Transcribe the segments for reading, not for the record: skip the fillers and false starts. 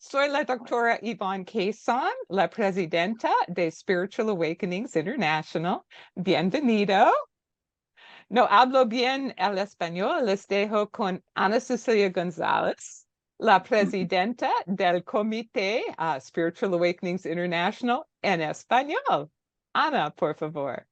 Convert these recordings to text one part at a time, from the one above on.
Soy la doctora Yvonne Cason, la presidenta de Spiritual Awakenings International. Bienvenido. No hablo bien el español, les dejo con Ana Cecilia González, la presidenta del Comité Spiritual Awakenings International en español. Ana, por favor.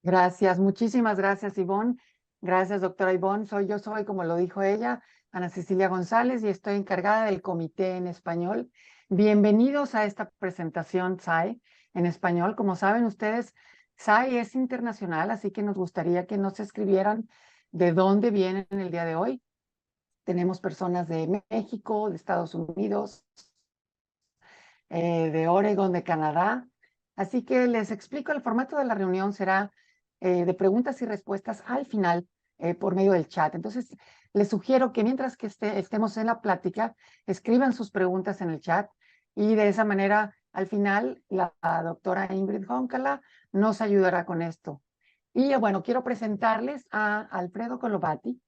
Gracias, muchísimas gracias, Ivonne. Gracias, doctora Ivonne. Yo soy, como lo dijo ella, Ana Cecilia González, y estoy encargada del comité en español. Bienvenidos a esta presentación SAI en español. Como saben ustedes, SAI es internacional, así que nos gustaría que nos escribieran de dónde vienen el día de hoy. Tenemos personas de México, de Estados Unidos, de Oregon, de Canadá. Así que les explico, el formato de la reunión será de preguntas y respuestas al final por medio del chat. Entonces, les sugiero que mientras que estemos en la plática, escriban sus preguntas en el chat y de esa manera, al final, la doctora Ingrid Honkala nos ayudará con esto. Y bueno, quiero presentarles a Alfredo Colovati.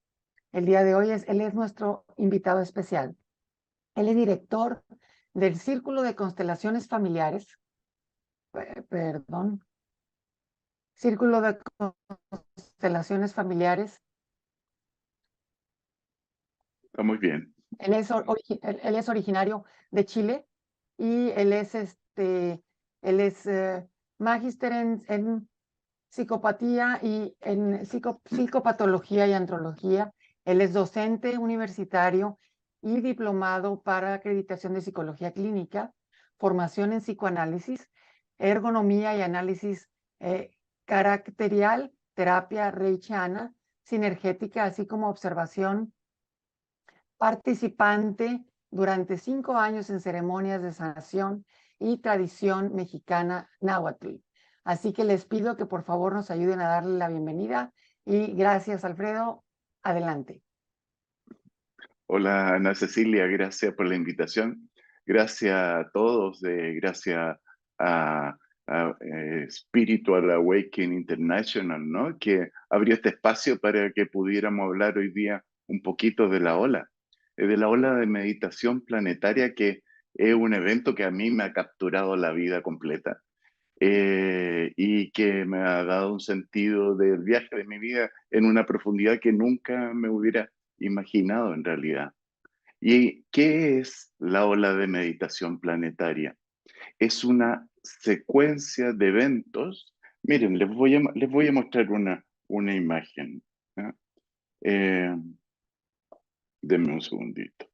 El día de hoy él es nuestro invitado especial. Él es director del Círculo de Constelaciones Familiares, Círculo de Constelaciones Familiares. Está muy bien. Él es originario de Chile y él es magíster en psicopatía y en psicopatología y andrología. Él es docente universitario y diplomado para acreditación de psicología clínica, formación en psicoanálisis, ergonomía y análisis caracterial, terapia reichiana, sinergética, así como observación, participante durante 5 años en ceremonias de sanación y tradición mexicana náhuatl. Así que les pido que por favor nos ayuden a darle la bienvenida y gracias, Alfredo. Adelante. Hola, Ana Cecilia, gracias por la invitación. Gracias a todos, gracias a Spiritual Awakening International, ¿no? Que abrió este espacio para que pudiéramos hablar hoy día un poquito de la ola de meditación planetaria, que es un evento que a mí me ha capturado la vida completa. Y que me ha dado un sentido del viaje de mi vida en una profundidad que nunca me hubiera imaginado en realidad. ¿Y qué es la ola de meditación planetaria? Es una secuencia de eventos. Miren, les voy a mostrar una imagen, ¿no? Denme un segundito.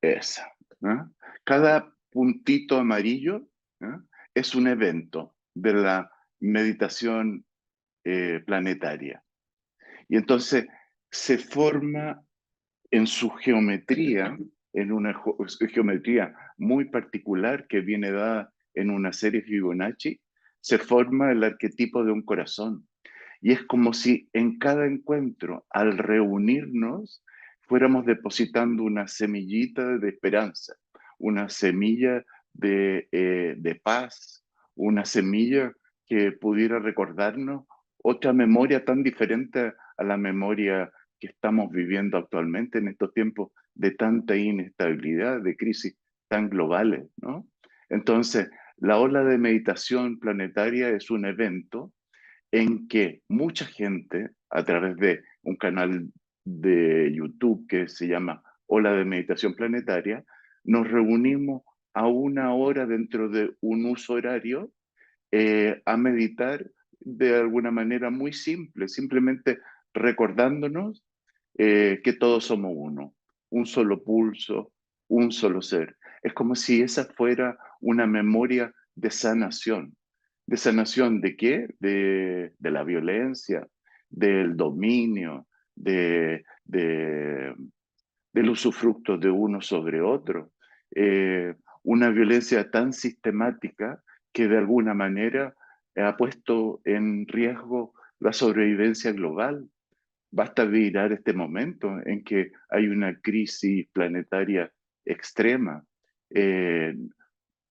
Esa, ¿no? Cada puntito amarillo, ¿no?, es un evento de la meditación planetaria. Y entonces se forma en su geometría, en una geometría muy particular que viene dada en una serie Fibonacci, se forma el arquetipo de un corazón. Y es como si en cada encuentro, al reunirnos, fuéramos depositando una semillita de esperanza, una semilla de paz, una semilla que pudiera recordarnos otra memoria tan diferente a la memoria que estamos viviendo actualmente en estos tiempos de tanta inestabilidad, de crisis tan globales, ¿no? Entonces, la ola de meditación planetaria es un evento en que mucha gente, a través de un canal de YouTube que se llama Ola de Meditación Planetaria, nos reunimos a una hora dentro de un uso horario a meditar de alguna manera muy simple, simplemente recordándonos que todos somos uno, un solo pulso, un solo ser. Es como si esa fuera una memoria de sanación. ¿De sanación de qué? De la violencia, del dominio, del usufructo de uno sobre otro. Una violencia tan sistemática que de alguna manera ha puesto en riesgo la sobrevivencia global. Basta mirar este momento en que hay una crisis planetaria extrema.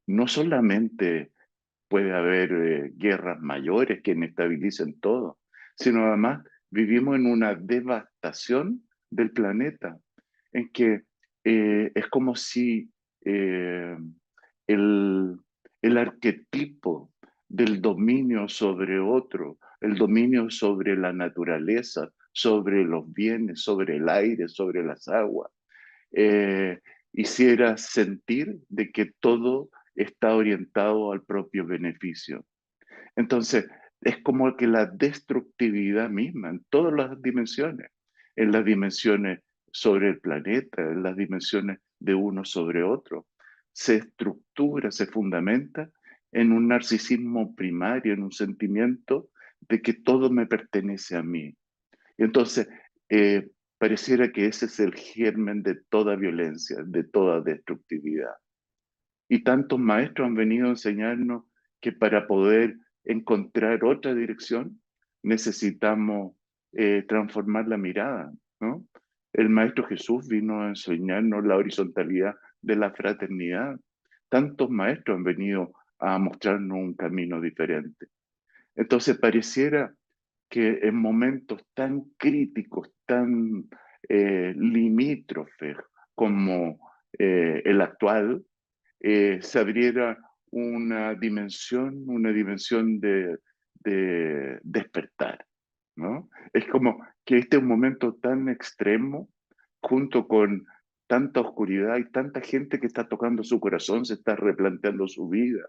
No solamente puede haber guerras mayores que inestabilicen todo, sino además vivimos en una devastación del planeta, en que es como si eh, el, el arquetipo del dominio sobre otro, el dominio sobre la naturaleza, sobre los bienes, sobre el aire, sobre las aguas, eh, hiciera sentir de que todo está orientado al propio beneficio. Entonces, es como que la destructividad misma, en todas las dimensiones, en las dimensiones sobre el planeta, en las dimensiones de uno sobre otro, se estructura, se fundamenta en un narcisismo primario, en un sentimiento de que todo me pertenece a mí. Y entonces, pareciera que ese es el germen de toda violencia, de toda destructividad. Y tantos maestros han venido a enseñarnos que para poder encontrar otra dirección necesitamos transformar la mirada, ¿no? El Maestro Jesús vino a enseñarnos la horizontalidad de la fraternidad. Tantos maestros han venido a mostrarnos un camino diferente. Entonces pareciera que en momentos tan críticos, tan limítrofes como el actual, se abriera una dimensión de despertar, ¿no? Es como que este es un momento tan extremo, junto con tanta oscuridad y tanta gente que está tocando su corazón, se está replanteando su vida.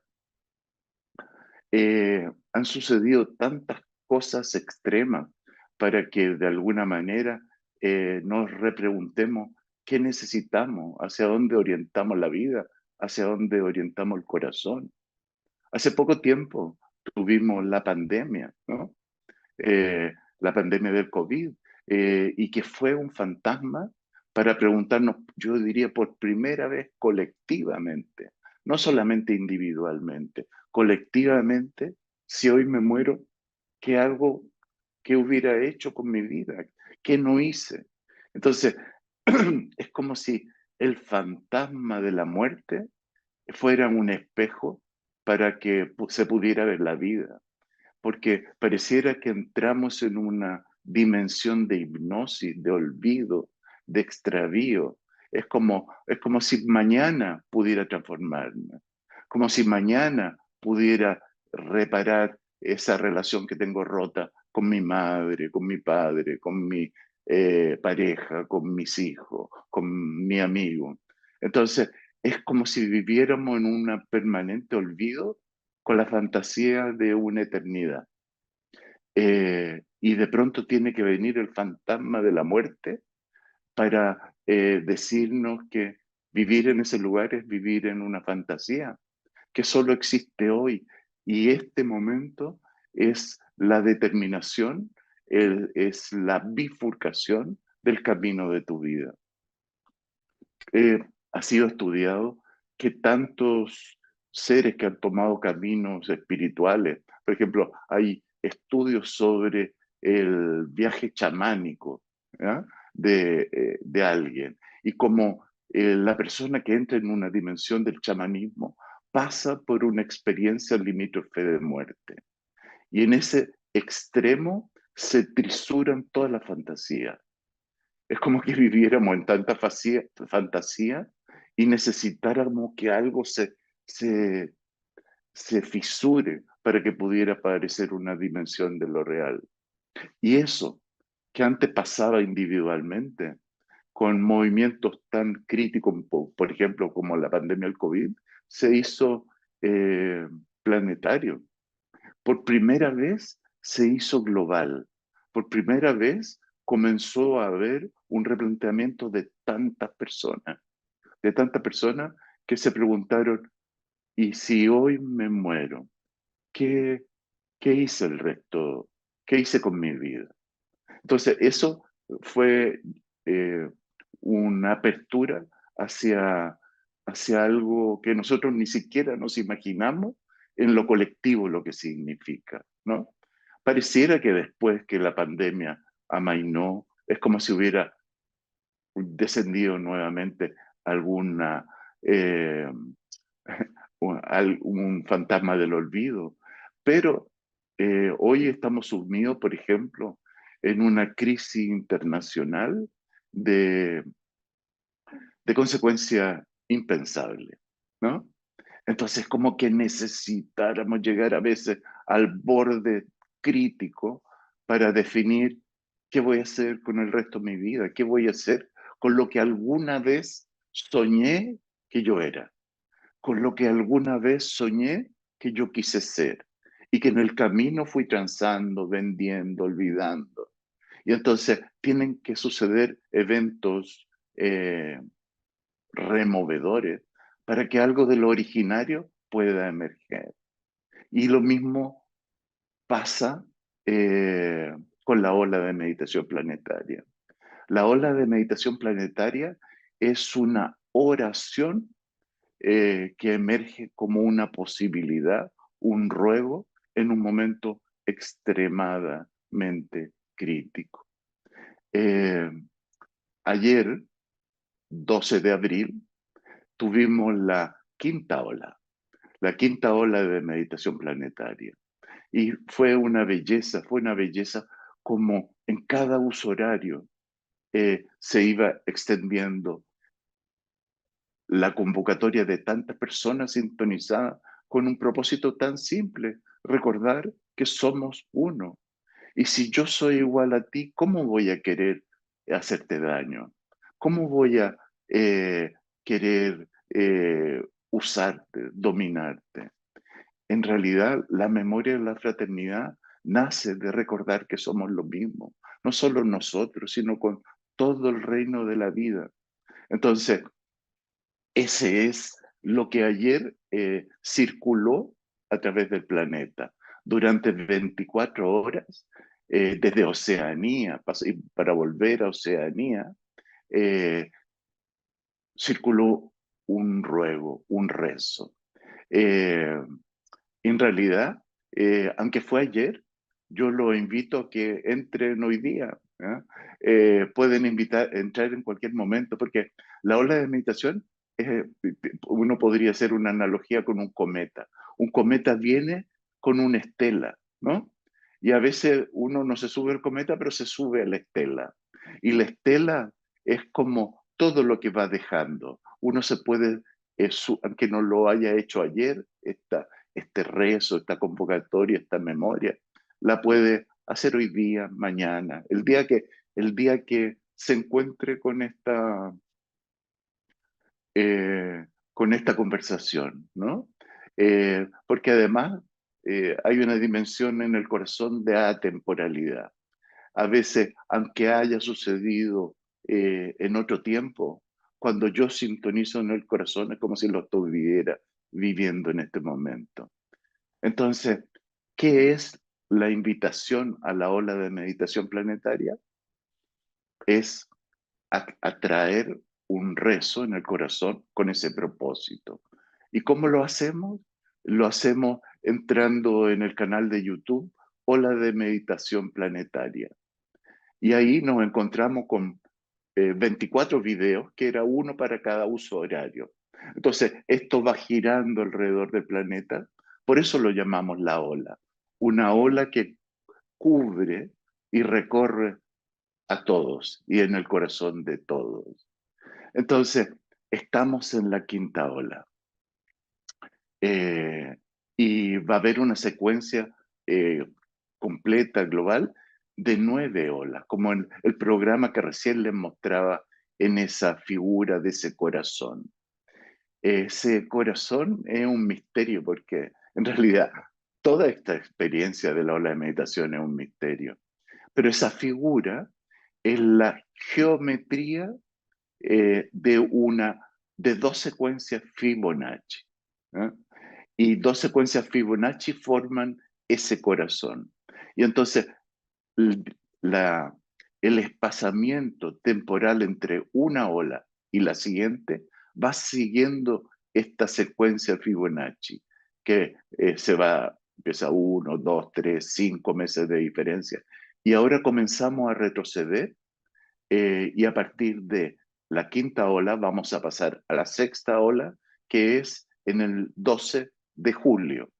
Han sucedido tantas cosas extremas para que de alguna manera nos repreguntemos qué necesitamos, hacia dónde orientamos la vida, hacia dónde orientamos el corazón. Hace poco tiempo tuvimos la pandemia, ¿no? La pandemia del COVID, y que fue un fantasma para preguntarnos, yo diría por primera vez colectivamente, no solamente individualmente, colectivamente, si hoy me muero, ¿qué hago? ¿Qué hubiera hecho con mi vida? ¿Qué no hice? Entonces, es como si el fantasma de la muerte fuera un espejo para que se pudiera ver la vida, porque pareciera que entramos en una dimensión de hipnosis, de olvido, de extravío. Es como si mañana pudiera transformarme, como si mañana pudiera reparar esa relación que tengo rota con mi madre, con mi padre, con mi pareja, con mis hijos, con mi amigo. Entonces, es como si viviéramos en un permanente olvido con la fantasía de una eternidad. Y de pronto tiene que venir el fantasma de la muerte para decirnos que vivir en ese lugar es vivir en una fantasía, que solo existe hoy. Y este momento es la determinación, es la bifurcación del camino de tu vida. Ha sido estudiado que tantos seres que han tomado caminos espirituales, por ejemplo, hay estudios sobre el viaje chamánico, ¿ya? De alguien, y como la persona que entra en una dimensión del chamanismo pasa por una experiencia limítrofe de muerte. Y en ese extremo se trisuran todas las fantasías. Es como que viviéramos en tanta fantasía y necesitáramos que algo se, se fisure para que pudiera aparecer una dimensión de lo real. Y eso, que antes pasaba individualmente, con movimientos tan críticos, por ejemplo, como la pandemia del COVID, se hizo eh, planetario. Por primera vez se hizo global. Por primera vez comenzó a haber un replanteamiento de tantas personas que se preguntaron, ¿y si hoy me muero? ¿Qué, qué hice el resto? ¿Qué hice con mi vida? Entonces, eso fue eh, una apertura hacia, hacia algo que nosotros ni siquiera nos imaginamos en lo colectivo lo que significa, ¿no? Pareciera que después que la pandemia amainó, es como si hubiera descendido nuevamente alguna, eh, un fantasma del olvido. Pero hoy estamos sumidos, por ejemplo, en una crisis internacional de, de consecuencia impensable, ¿no? Entonces, como que necesitáramos llegar a veces al borde crítico para definir qué voy a hacer con el resto de mi vida, qué voy a hacer con lo que alguna vez soñé que yo era, con lo que alguna vez soñé que yo quise ser y que en el camino fui transando, vendiendo, olvidando. Y entonces tienen que suceder eventos removedores para que algo de lo originario pueda emerger. Y lo mismo pasa con la ola de meditación planetaria. La ola de meditación planetaria es una oración que emerge como una posibilidad, un ruego en un momento extremadamente crítico. Ayer, 12 de abril, tuvimos la quinta ola de meditación planetaria. Y fue una belleza como en cada uso horario se iba extendiendo la convocatoria de tantas personas sintonizadas con un propósito tan simple, recordar que somos uno. Y si yo soy igual a ti, ¿cómo voy a querer hacerte daño? ¿Cómo voy a querer usarte, dominarte? En realidad, la memoria de la fraternidad nace de recordar que somos lo mismo, no solo nosotros, sino con todo el reino de la vida. Entonces, ese es lo que ayer circuló a través del planeta durante 24 horas, desde Oceanía, para volver a Oceanía, eh, circuló un ruego, un rezo. Eh, En realidad, aunque fue ayer, yo lo invito a que entren hoy día. ¿Ya? Pueden entrar en cualquier momento, porque la ola de meditación, uno podría hacer una analogía con un cometa. Un cometa viene con una estela, ¿no? Y a veces uno no se sube al cometa, pero se sube a la estela. Y la estela es como todo lo que va dejando. Uno se puede, aunque no lo haya hecho ayer, este rezo, esta convocatoria, esta memoria, la puede hacer hoy día, mañana, el día que se encuentre con esta conversación, ¿no? Porque además hay una dimensión en el corazón de atemporalidad. A veces, aunque haya sucedido en otro tiempo, cuando yo sintonizo en el corazón es como si lo estuviera viviendo en este momento. Entonces, ¿qué es la invitación a la ola de meditación planetaria? Es atraer un rezo en el corazón con ese propósito. ¿Y cómo lo hacemos? Lo hacemos entrando en el canal de YouTube Ola de Meditación Planetaria. Y ahí nos encontramos con 24 videos, que era uno para cada uso horario. Entonces, esto va girando alrededor del planeta, por eso lo llamamos la ola. Una ola que cubre y recorre a todos y en el corazón de todos. Entonces, estamos en la quinta ola. Eh, y va a haber una secuencia eh, completa, global, de 9 olas, como en el programa que recién les mostraba en esa figura de ese corazón. Ese corazón es un misterio porque en realidad toda esta experiencia de la ola de meditación es un misterio. Pero esa figura es la geometría de dos secuencias Fibonacci. ¿Eh? Y dos secuencias Fibonacci forman ese corazón. Y entonces la, el espaciamiento temporal entre una ola y la siguiente va siguiendo esta secuencia Fibonacci, que empieza 1, 2, 3, 5 meses de diferencia. Y ahora comenzamos a retroceder y a partir de la quinta ola vamos a pasar a la sexta ola, que es en el 12 de julio.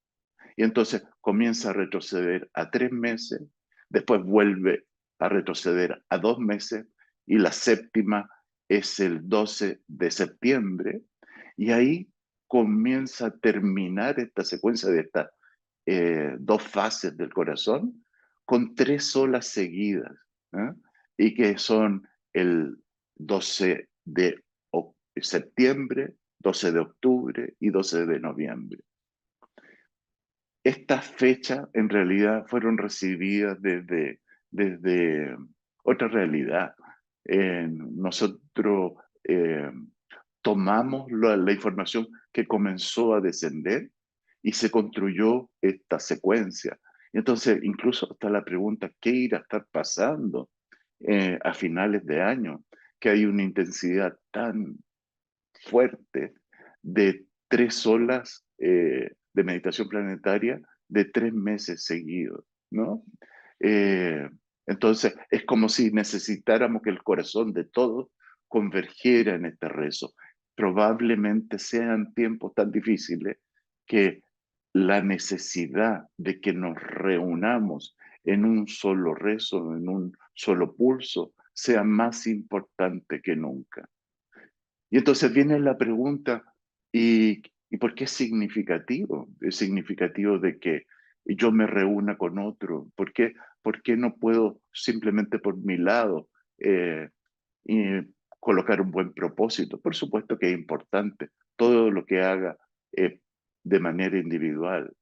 Y entonces comienza a retroceder a 3 meses, después vuelve a retroceder a 2 meses y la séptima es el 12 de septiembre, y ahí comienza a terminar esta secuencia de estas dos fases del corazón con 3 olas seguidas, ¿eh? Y que son el 12 de septiembre, 12 de octubre y 12 de noviembre. Estas fechas en realidad fueron recibidas desde otra realidad. Nosotros tomamos la información que comenzó a descender y se construyó esta secuencia. Entonces, incluso está la pregunta, ¿qué irá a estar pasando a finales de año? Que hay una intensidad tan fuerte de 3 olas de meditación planetaria de 3 meses seguidos, ¿no? Eh, entonces, es como si necesitáramos que el corazón de todos convergiera en este rezo. Probablemente sean tiempos tan difíciles que la necesidad de que nos reunamos en un solo rezo, en un solo pulso, sea más importante que nunca. Y entonces viene la pregunta, ¿y por qué es significativo? Es significativo de que yo me reúna con otro. Por qué no puedo simplemente por mi lado y colocar un buen propósito? Por supuesto que es importante todo lo que haga eh, de manera individual,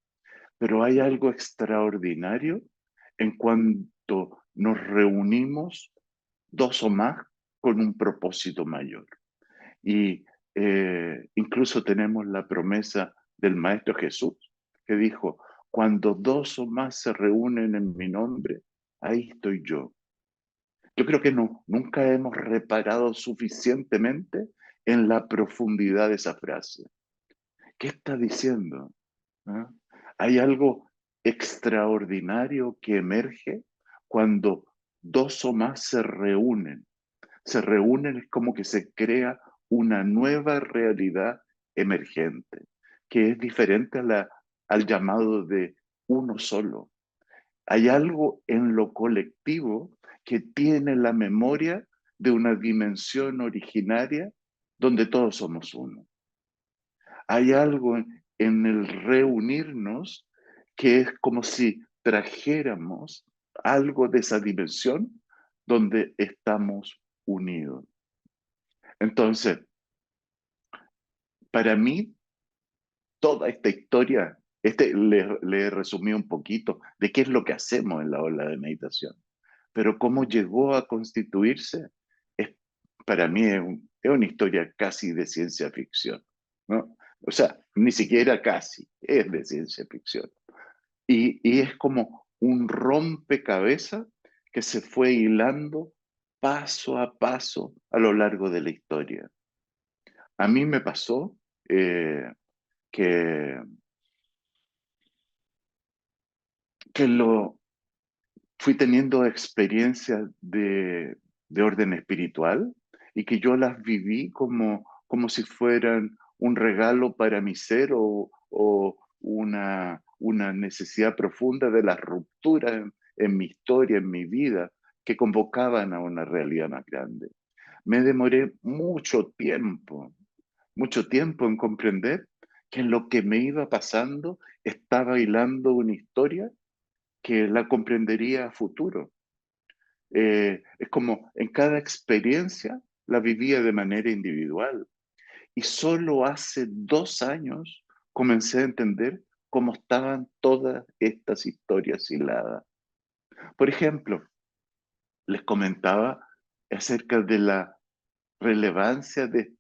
pero hay algo extraordinario en cuanto nos reunimos 2 o más con un propósito mayor. Y incluso tenemos la promesa del Maestro Jesús, que dijo, cuando 2 o más se reúnen en mi nombre, ahí estoy yo. Yo creo que nunca hemos reparado suficientemente en la profundidad de esa frase. ¿Qué está diciendo? ¿Ah? Hay algo extraordinario que emerge cuando 2 o más se reúnen. Se reúnen, es como que se crea una nueva realidad emergente, que es diferente al llamado de uno solo. Hay algo en lo colectivo que tiene la memoria de una dimensión originaria donde todos somos uno. Hay algo en el reunirnos que es como si trajéramos algo de esa dimensión donde estamos unidos. Entonces, para mí, toda esta historia, le resumí un poquito de qué es lo que hacemos en la ola de meditación, pero cómo llegó a constituirse, es, para mí es una historia casi de ciencia ficción, ¿no? O sea, ni siquiera casi, es de ciencia ficción. Y es como un rompecabezas que se fue hilando paso a paso a lo largo de la historia. A mí me pasó que, que fui teniendo experiencias de orden espiritual y que yo las viví como si fueran un regalo para mi ser o una necesidad profunda de las rupturas en mi historia, en mi vida, que convocaban a una realidad más grande. Me demoré mucho tiempo en comprender que lo que me iba pasando estaba hilando una historia que la comprendería a futuro. Es como en cada experiencia la vivía de manera individual. Y solo hace 2 años comencé a entender cómo estaban todas estas historias hiladas. Por ejemplo, les comentaba acerca de la relevancia de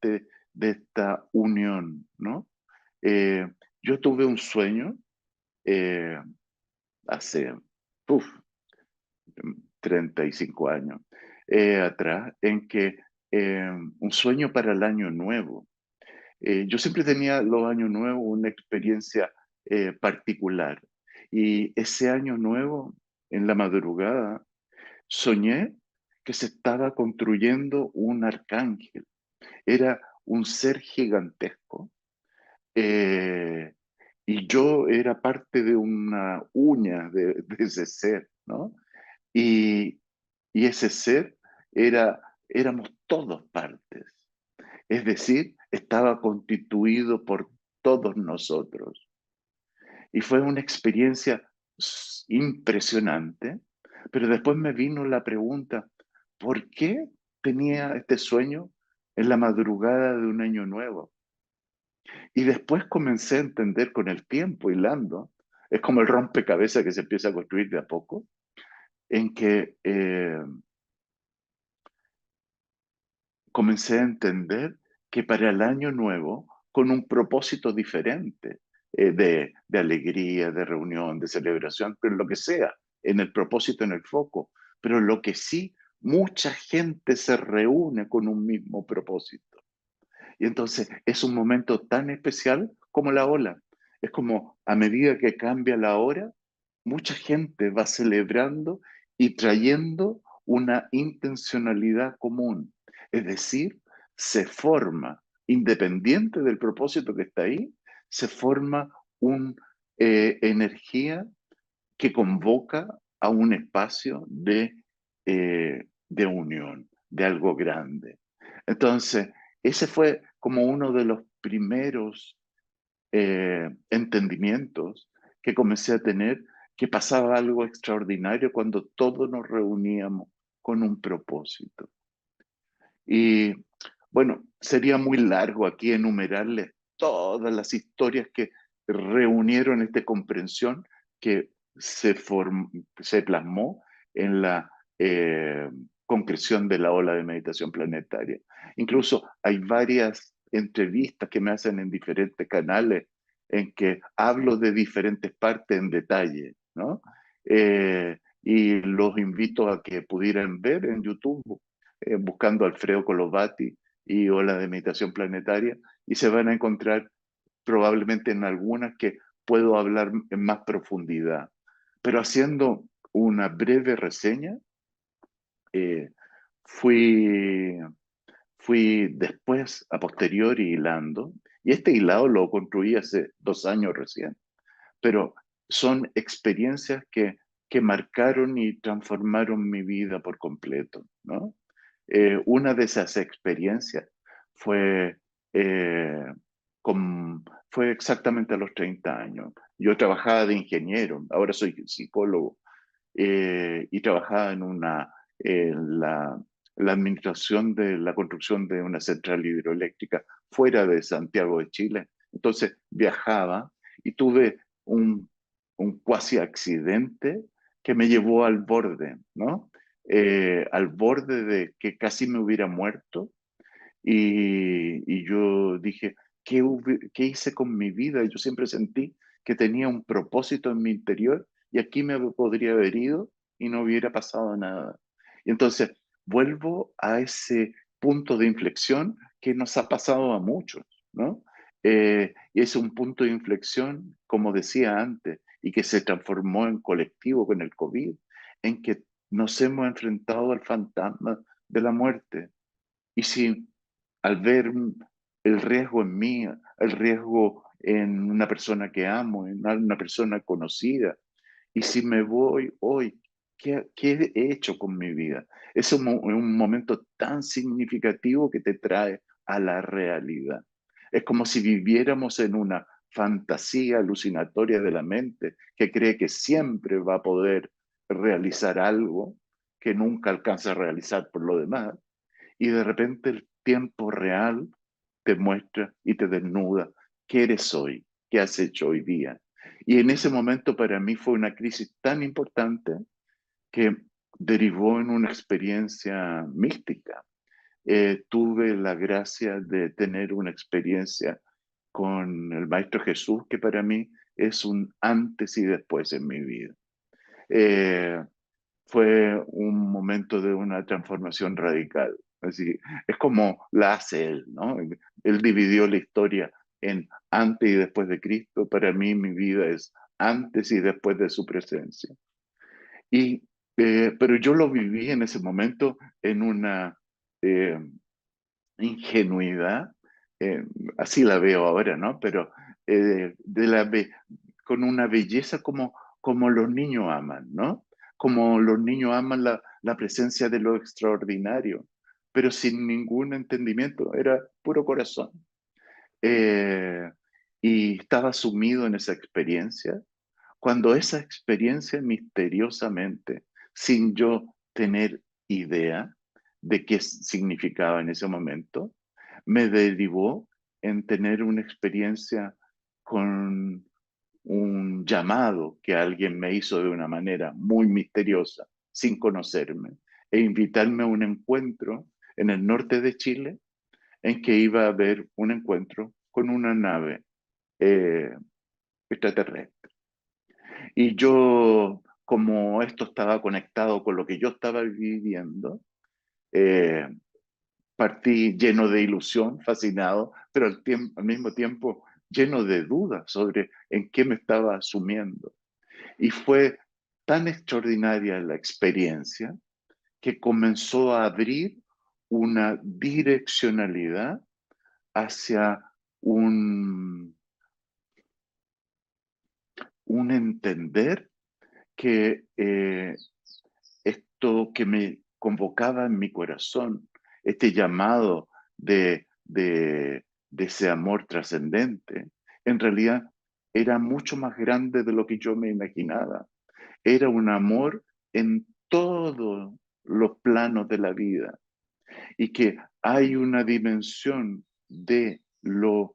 esta unión, ¿no? Eh, yo tuve un sueño eh, hace uf, 35 años atrás, en que un sueño para el año nuevo. Yo siempre tenía los años nuevos una experiencia particular. Y ese año nuevo, en la madrugada, soñé que se estaba construyendo un arcángel. Era un ser gigantesco. eh, y yo era parte de una uña de ese ser, ¿no? Y, y ese ser era éramos todos partes. Es decir, estaba constituido por todos nosotros. Y fue una experiencia impresionante, pero después me vino la pregunta, ¿por qué tenía este sueño en la madrugada de un año nuevo? Y después comencé a entender con el tiempo, hilando, es como el rompecabezas que se empieza a construir de a poco, en que comencé a entender que para el año nuevo, con un propósito diferente, de alegría, de reunión, de celebración, pero lo que sea, en el propósito, en el foco, pero lo que sí, mucha gente se reúne con un mismo propósito. Y entonces es un momento tan especial como la ola. Es como a medida que cambia la hora, mucha gente va celebrando y trayendo una intencionalidad común. Es decir, se forma, independiente del propósito que está ahí, se forma una energía que convoca a un espacio de unión, de algo grande. Entonces, ese fue como uno de los primeros entendimientos que comencé a tener, que pasaba algo extraordinario cuando todos nos reuníamos con un propósito. Y bueno, sería muy largo aquí enumerarles todas las historias que reunieron esta comprensión que se plasmó en la concreción de la ola de meditación planetaria. Incluso hay varias entrevistas que me hacen en diferentes canales en que hablo de diferentes partes en detalle, ¿no? Y los invito a que pudieran ver en YouTube, buscando Alfredo Colovati y Ola de Meditación Planetaria, y se van a encontrar probablemente en algunas que puedo hablar en más profundidad. Pero haciendo una breve reseña, eh, fui, fui después, a posteriori, hilando, y este hilado lo construí hace 2 años recién, pero son experiencias que marcaron y transformaron mi vida por completo, ¿no? Una de esas experiencias fue, eh, fue exactamente a los 30 años. Yo trabajaba de ingeniero, ahora soy psicólogo, y trabajaba en la administración de la construcción de una central hidroeléctrica fuera de Santiago de Chile. Entonces viajaba y tuve un cuasi accidente que me llevó al borde, ¿no? Al borde de que casi me hubiera muerto, y yo dije, ¿qué hice con mi vida? Yo siempre sentí que tenía un propósito en mi interior y aquí me podría haber ido y no hubiera pasado nada. Y entonces vuelvo a ese punto de inflexión que nos ha pasado a muchos, ¿no? Y es un punto de inflexión, como decía antes, y que se transformó en colectivo con el COVID, en que nos hemos enfrentado al fantasma de la muerte. Y si al ver el riesgo en mí, el riesgo en una persona que amo, en una persona conocida, y si me voy hoy, ¿qué he hecho con mi vida? Es un momento tan significativo que te trae a la realidad. Es como si viviéramos en una fantasía alucinatoria de la mente que cree que siempre va a poder realizar algo que nunca alcanza a realizar por lo demás, y de repente el tiempo real te muestra y te desnuda qué eres hoy, qué has hecho hoy día. Y en ese momento para mí fue una crisis tan importante que derivó en una experiencia mística. Tuve la gracia de tener una experiencia con el Maestro Jesús que para mí es un antes y después en mi vida. Eh, Fue un momento de una transformación radical. Así, es como la hace él, ¿no? Él dividió la historia en antes y después de Cristo. Para mí, mi vida es antes y después de su presencia. Y, pero yo lo viví en ese momento en una eh, ingenuidad, eh, así la veo ahora, ¿no? Pero con una belleza como los niños aman, ¿no? Como los niños aman la presencia de lo extraordinario. pero sin ningún entendimiento, era puro corazón. Eh, y estaba sumido en esa experiencia, cuando esa experiencia misteriosamente, sin yo tener idea de qué significaba en ese momento, me derivó en tener una experiencia con un llamado que alguien me hizo de una manera muy misteriosa, sin conocerme, e invitarme a un encuentro en el norte de Chile, en que iba a haber un encuentro con una nave eh, extraterrestre. Y yo, como esto estaba conectado con lo que yo estaba viviendo, eh, partí lleno de ilusión, fascinado, pero al mismo tiempo lleno de dudas sobre en qué me estaba asumiendo. Y fue tan extraordinaria la experiencia que comenzó a abrir una direccionalidad hacia un entender que esto que me convocaba en mi corazón, este llamado de ese amor trascendente, en realidad era mucho más grande de lo que yo me imaginaba. Era un amor en todos los planos de la vida y que hay una dimensión de lo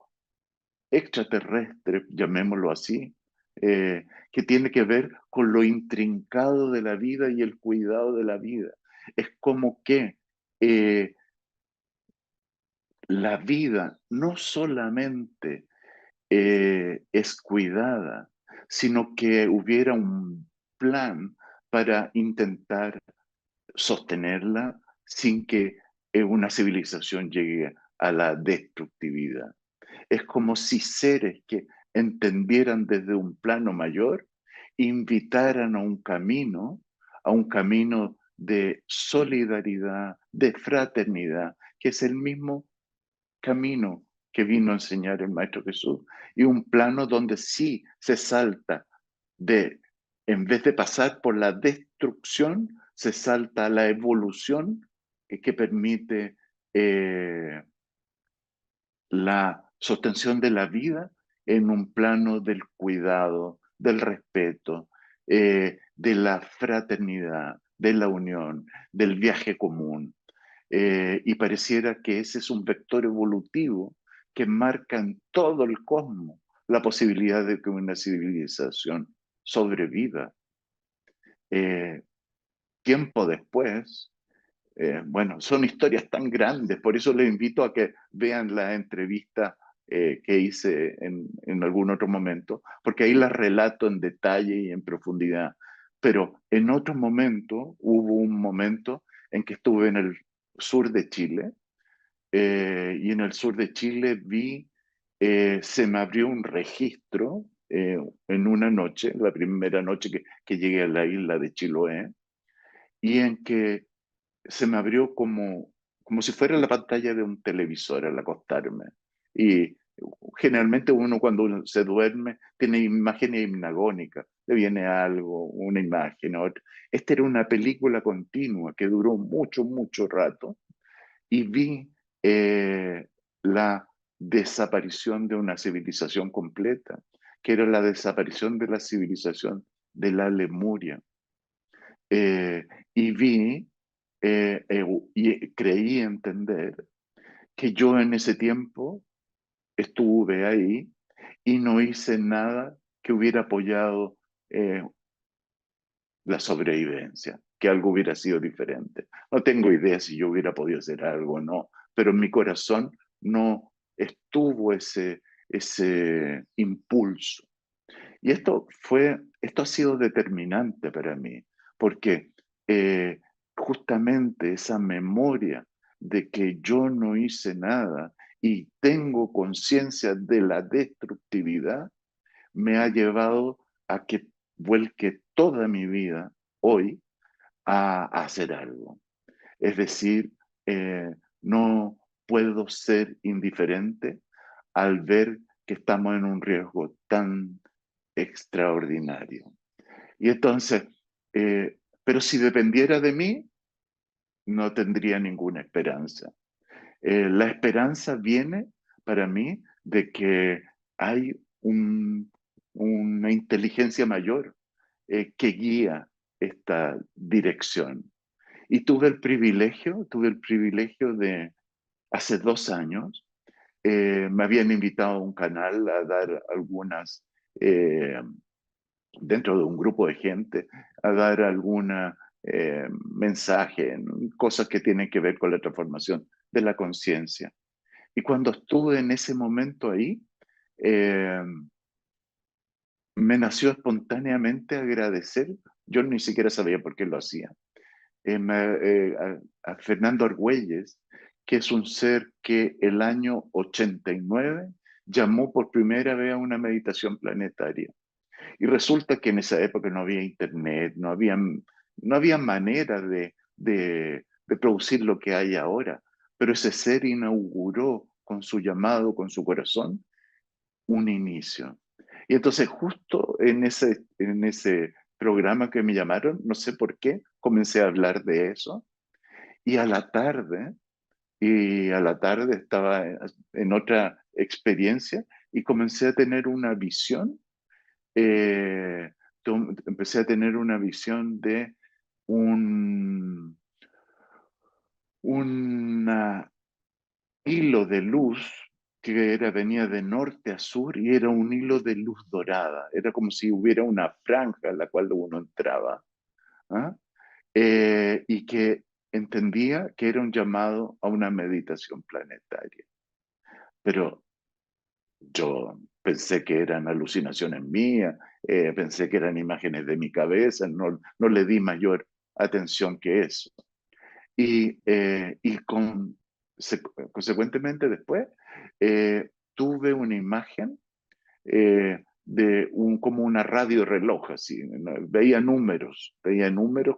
extraterrestre, llamémoslo así, que tiene que ver con lo intrincado de la vida y el cuidado de la vida. Es como que eh, la vida no solamente es cuidada, sino que hubiera un plan para intentar sostenerla sin que una civilización llegue a la destructividad. Es como si seres que entendieran desde un plano mayor, invitaran a un camino de solidaridad, de fraternidad, que es el mismo camino que vino a enseñar el Maestro Jesús, y un plano donde sí se salta de, en vez de pasar por la destrucción, se salta a la evolución que permite la sostención de la vida en un plano del cuidado, del respeto, de la fraternidad, de la unión, del viaje común. Y pareciera que ese es un vector evolutivo que marca en todo el cosmos la posibilidad de que una civilización sobreviva. Eh, Tiempo después, bueno, son historias tan grandes, por eso les invito a que vean la entrevista que hice en algún otro momento, porque ahí las relato en detalle y en profundidad. Pero en otro momento, hubo un momento en que estuve en el sur de Chile, y en el sur de Chile se me abrió un registro en una noche, la primera noche que llegué a la isla de Chiloé, y en que se me abrió como si fuera la pantalla de un televisor al acostarme. Y generalmente uno cuando uno se duerme tiene imágenes hipnagónicas, le viene algo, una imagen, otra. Esta era una película continua que duró mucho, mucho rato y vi la desaparición de una civilización completa, que era la desaparición de la civilización de la Lemuria. Eh, y vi y creí entender que yo en ese tiempo estuve ahí y no hice nada que hubiera apoyado eh, la sobrevivencia, que algo hubiera sido diferente. No tengo idea si yo hubiera podido hacer algo o no, pero en mi corazón no estuvo ese impulso. Y esto ha sido determinante para mí, porque eh, justamente esa memoria de que yo no hice nada y tengo conciencia de la destructividad, me ha llevado a que vuelque toda mi vida hoy a hacer algo. Es decir, no puedo ser indiferente al ver que estamos en un riesgo tan extraordinario. Y entonces, pero si dependiera de mí, no tendría ninguna esperanza. La esperanza viene para mí de que hay una inteligencia mayor que guía esta dirección. Y tuve el privilegio de, hace 2 años, me habían invitado a un canal a dar algunas, dentro de un grupo de gente, a dar alguna mensaje, cosas que tienen que ver con la transformación de la conciencia. Y cuando estuve en ese momento ahí, eh, me nació espontáneamente agradecer, yo ni siquiera sabía por qué lo hacía, a Fernando Argüelles, que es un ser que el año 89 llamó por primera vez a una meditación planetaria. Y resulta que en esa época no había internet, no había manera de producir lo que hay ahora, pero ese ser inauguró con su llamado, con su corazón, un inicio. Y entonces justo en ese programa que me llamaron, no sé por qué, comencé a hablar de eso. Y a la tarde, estaba en otra experiencia y comencé a tener una visión. eh, Empecé a tener una visión de un una hilo de luz que venía de norte a sur y era un hilo de luz dorada. Era como si hubiera una franja en la cual uno entraba. ¿Ah? Y que entendía que era un llamado a una meditación planetaria. Pero yo pensé que eran alucinaciones mías, pensé que eran imágenes de mi cabeza, no le di mayor atención que eso. Y consecuentemente después tuve una imagen como una radio reloj, así, ¿no? Veía números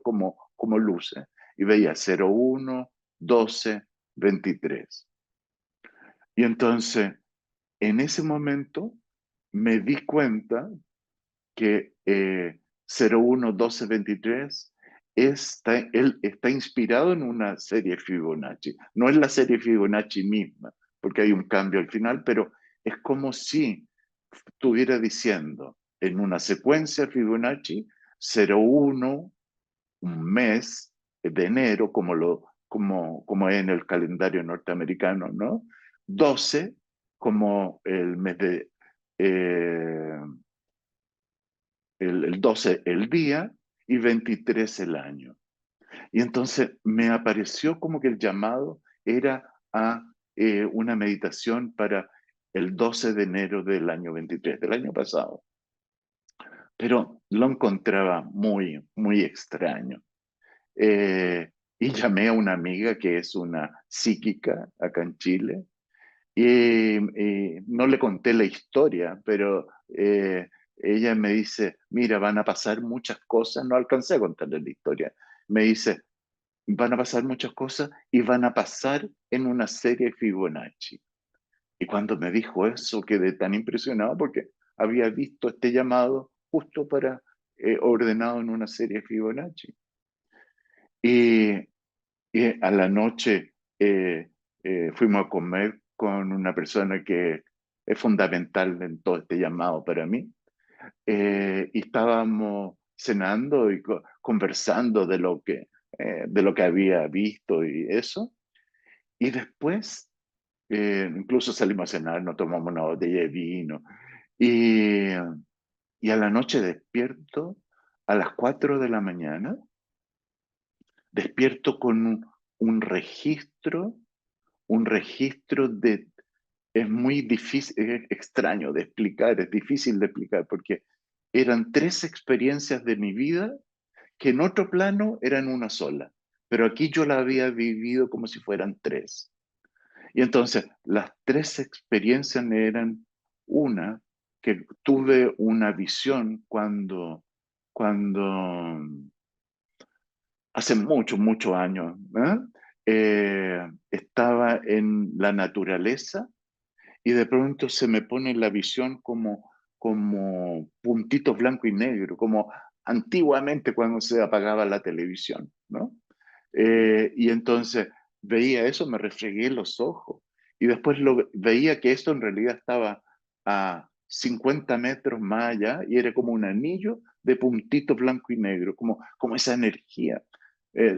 como luces, y veía 01, 12, 23. Y entonces, en ese momento, me di cuenta que 01, 12, 23 él está inspirado en una serie Fibonacci. No es la serie Fibonacci misma, porque hay un cambio al final, pero es como si estuviera diciendo en una secuencia Fibonacci 01, un mes de enero, como es en el calendario norteamericano, ¿no? 12 como el mes de eh, el 12 el día y 23 el año. Y entonces me apareció como que el llamado era a una meditación para el 12 de enero del año 23, del año pasado. Pero lo encontraba muy, muy extraño. Eh, y llamé a una amiga que es una psíquica acá en Chile, y no le conté la historia, pero ella me dice, mira, van a pasar muchas cosas, no alcancé a contarle la historia, me dice, van a pasar muchas cosas y van a pasar en una serie Fibonacci. Y cuando me dijo eso, quedé tan impresionado porque había visto este llamado justo para ordenado en una serie Fibonacci. Y, y a la noche fuimos a comer con una persona que es fundamental en todo este llamado para mí. Y estábamos cenando y conversando de lo que había visto y eso. Y después, incluso salimos a cenar, nos tomamos una botella de vino. Y, y a la noche despierto, a las 4 de la mañana, despierto con un registro, de... Es muy difícil, es extraño de explicar, es difícil de explicar, porque eran 3 experiencias de mi vida que en otro plano eran una sola, pero aquí yo la había vivido como si fueran 3. Y entonces las 3 experiencias eran una, que tuve una visión cuando hace muchos, muchos años, ¿eh? Estaba en la naturaleza y de pronto se me pone la visión como puntitos blanco y negro, como antiguamente cuando se apagaba la televisión, ¿no? Y entonces veía eso, me refregué los ojos. Y después veía que esto en realidad estaba a 50 metros más allá y era como un anillo de puntito blanco y negro, como esa energía.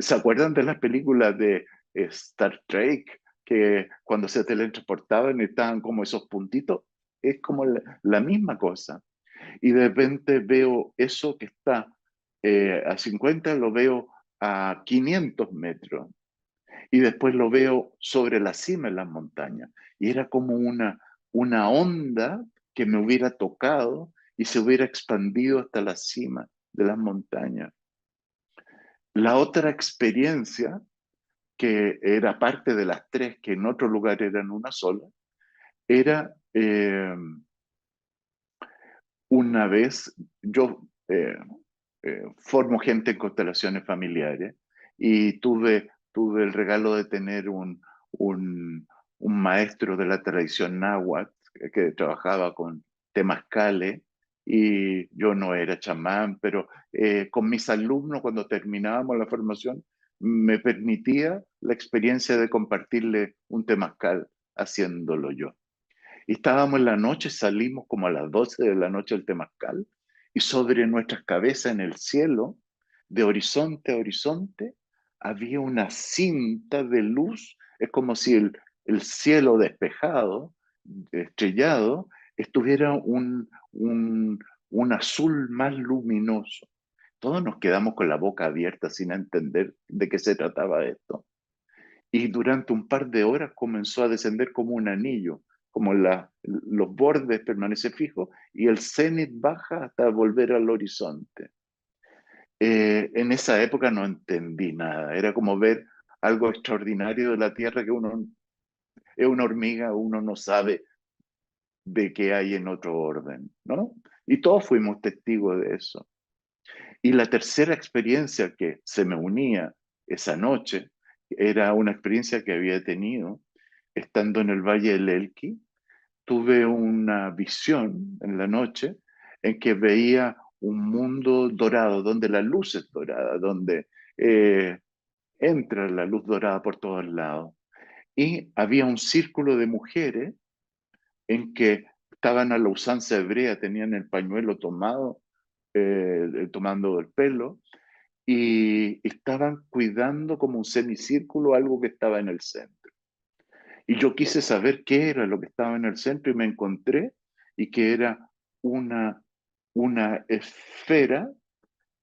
¿Se acuerdan de las películas de Star Trek? Que cuando se teletransportaban estaban como esos puntitos. Es como la misma cosa. Y de repente veo eso que está a 50, lo veo a 500 metros y después lo veo sobre la cima de las montañas. Y era como una onda que me hubiera tocado y se hubiera expandido hasta la cima de las montañas. La otra experiencia, que era parte de las tres, que en otro lugar eran una sola, era una vez, yo formo gente en constelaciones familiares y tuve el regalo de tener un maestro de la tradición náhuatl que trabajaba con temazcales y yo no era chamán, pero con mis alumnos cuando terminábamos la formación me permitía la experiencia de compartirle un temazcal haciéndolo yo. Y estábamos en la noche, salimos como a las 12 de la noche del temazcal y sobre nuestras cabezas en el cielo, de horizonte a horizonte, había una cinta de luz. Es como si el cielo despejado, estrellado, estuviera un azul más luminoso. Todos nos quedamos con la boca abierta sin entender de qué se trataba esto. Y durante un par de horas comenzó a descender como un anillo, como los bordes permanecen fijos y el cenit baja hasta volver al horizonte. En esa época no entendí nada, era como ver algo extraordinario de la Tierra que uno es una hormiga, uno no sabe de qué hay en otro orden, ¿no? Y todos fuimos testigos de eso. Y la tercera experiencia que se me unía esa noche era una experiencia que había tenido estando en el Valle del Elqui. Tuve una visión en la noche en que veía un mundo dorado, donde la luz es dorada, donde eh, entra la luz dorada por todos lados. Y había un círculo de mujeres en que estaban a la usanza hebrea, tenían el pañuelo tomado, tomando el pelo, y estaban cuidando como un semicírculo algo que estaba en el centro. Y yo quise saber qué era lo que estaba en el centro y me encontré y que era una esfera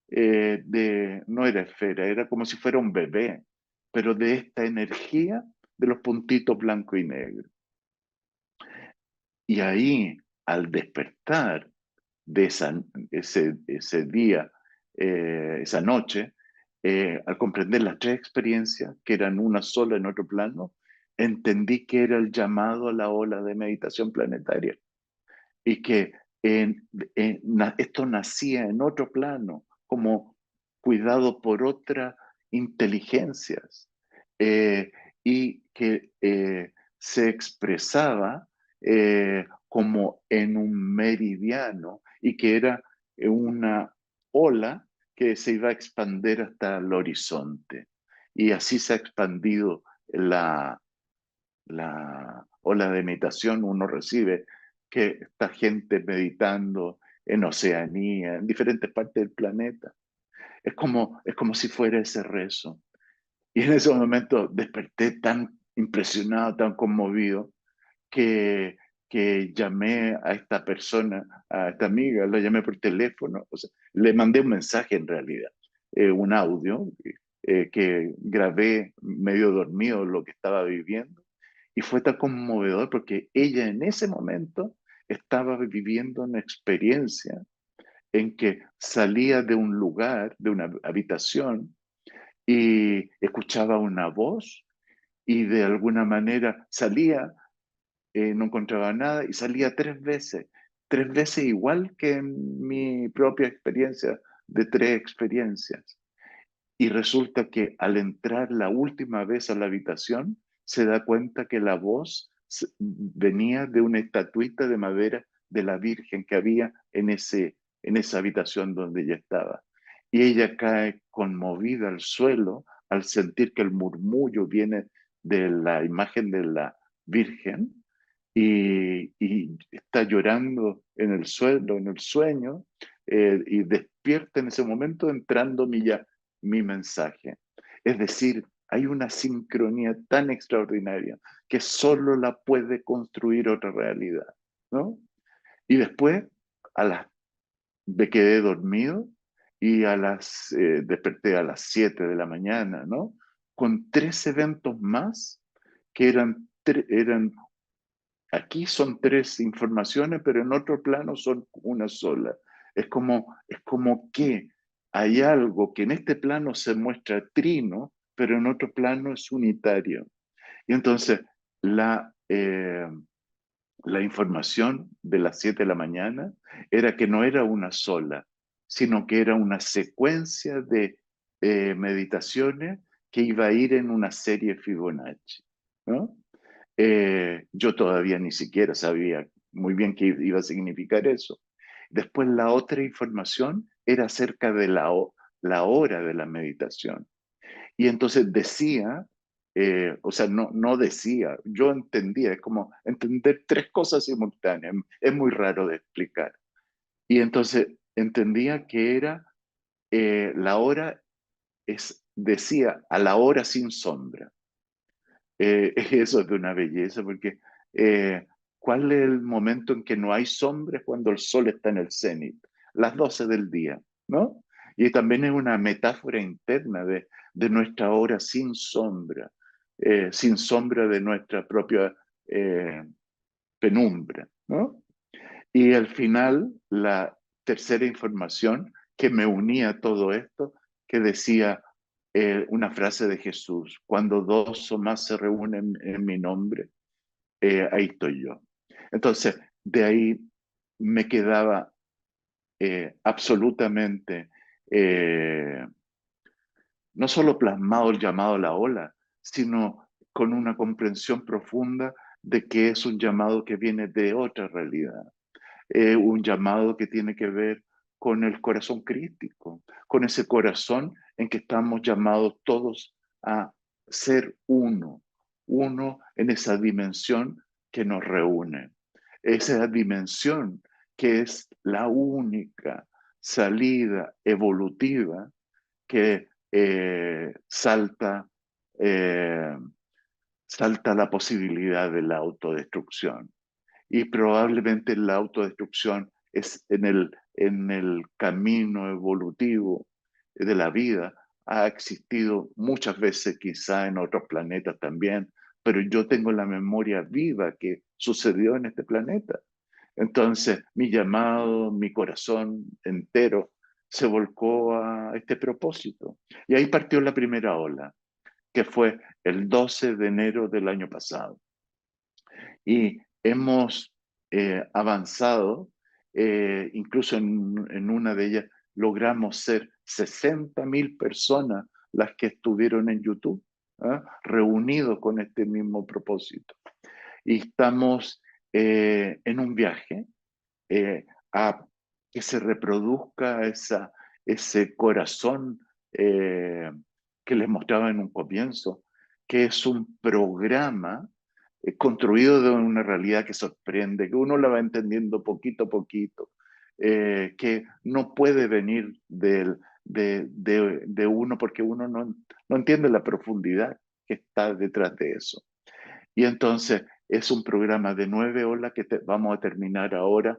no era esfera, era como si fuera un bebé, pero de esta energía de los puntitos blanco y negro. Y ahí, al despertar de ese día, esa noche, al comprender las tres experiencias, que eran una sola en otro plano, entendí que era el llamado a la ola de meditación planetaria y que esto nacía en otro plano, como cuidado por otras inteligencias, eh, y que se expresaba como en un meridiano y que era una ola que se iba a expandir hasta el horizonte. Y así se ha expandido la ola de meditación. Uno recibe que está gente meditando en Oceanía, en diferentes partes del planeta. Es como si fuera ese rezo. Y en ese momento desperté tan impresionado, tan conmovido, que, que llamé a esta persona, a esta amiga, la llamé por teléfono, o sea, le mandé un mensaje en realidad, un audio que grabé medio dormido lo que estaba viviendo. Y fue tan conmovedor porque ella en ese momento estaba viviendo una experiencia en que salía de un lugar, de una habitación, y escuchaba una voz y de alguna manera salía, no encontraba nada y salía tres veces igual que en mi propia experiencia de tres experiencias. Y resulta que al entrar la última vez a la habitación, se da cuenta que la voz venía de una estatuita de madera de la Virgen que había en esa habitación donde ella estaba. Y ella cae conmovida al suelo al sentir que el murmullo viene de la imagen de la Virgen y está llorando en el suelo, en el sueño, y despierta en ese momento entrando mi mensaje. Es decir, hay una sincronía tan extraordinaria que solo la puede construir otra realidad, ¿no? Y después, me quedé dormido y desperté a las 7 de la mañana, ¿no? Con 3 eventos más que eran, aquí son 3 informaciones, pero en otro plano son una sola. Es como que hay algo que en este plano se muestra trino, pero en otro plano es unitario. Y entonces la información de las 7 de la mañana era que no era una sola, sino que era una secuencia de meditaciones que iba a ir en una serie Fibonacci, ¿no? Yo todavía ni siquiera sabía muy bien qué iba a significar eso. Después la otra información era acerca de la hora de la meditación. Y entonces decía, o sea, no decía, yo entendía, es como entender 3 cosas simultáneas, es muy raro de explicar. Y entonces entendía que era la hora, decía, a la hora sin sombra. Eso es de una belleza, porque ¿cuál es el momento en que no hay sombra? Cuando el sol está en el cenit, las 12 del día, ¿no? Y también es una metáfora interna de nuestra hora sin sombra de nuestra propia eh, penumbra, ¿no? Y al final, la tercera información que me unía a todo esto, que decía una frase de Jesús: cuando 2 o más se reúnen en mi nombre, ahí estoy yo. Entonces, de ahí me quedaba absolutamente no solo plasmado el llamado a la ola, sino con una comprensión profunda de que es un llamado que viene de otra realidad, un llamado que tiene que ver con el corazón crístico, con ese corazón en que estamos llamados todos a ser uno en esa dimensión que nos reúne, esa dimensión que es la única salida evolutiva que eh, salta la posibilidad de la autodestrucción. Y probablemente la autodestrucción es en el camino evolutivo de la vida, ha existido muchas veces, quizá en otros planetas también, pero yo tengo la memoria viva que sucedió en este planeta. Entonces, mi llamado, mi corazón entero se volcó a este propósito. Y ahí partió la primera ola, que fue el 12 de enero del año pasado. Y hemos avanzado, incluso en una de ellas logramos ser 60.000 personas las que estuvieron en YouTube, ¿ah? Reunidos con este mismo propósito. Y estamos en un viaje eh, a que se reproduzca ese corazón que les mostraba en un comienzo, que es un programa construido de una realidad que sorprende, que uno la va entendiendo poquito a poquito, que no puede venir de uno porque uno no entiende la profundidad que está detrás de eso. Y entonces es un programa de 9 olas que vamos a terminar ahora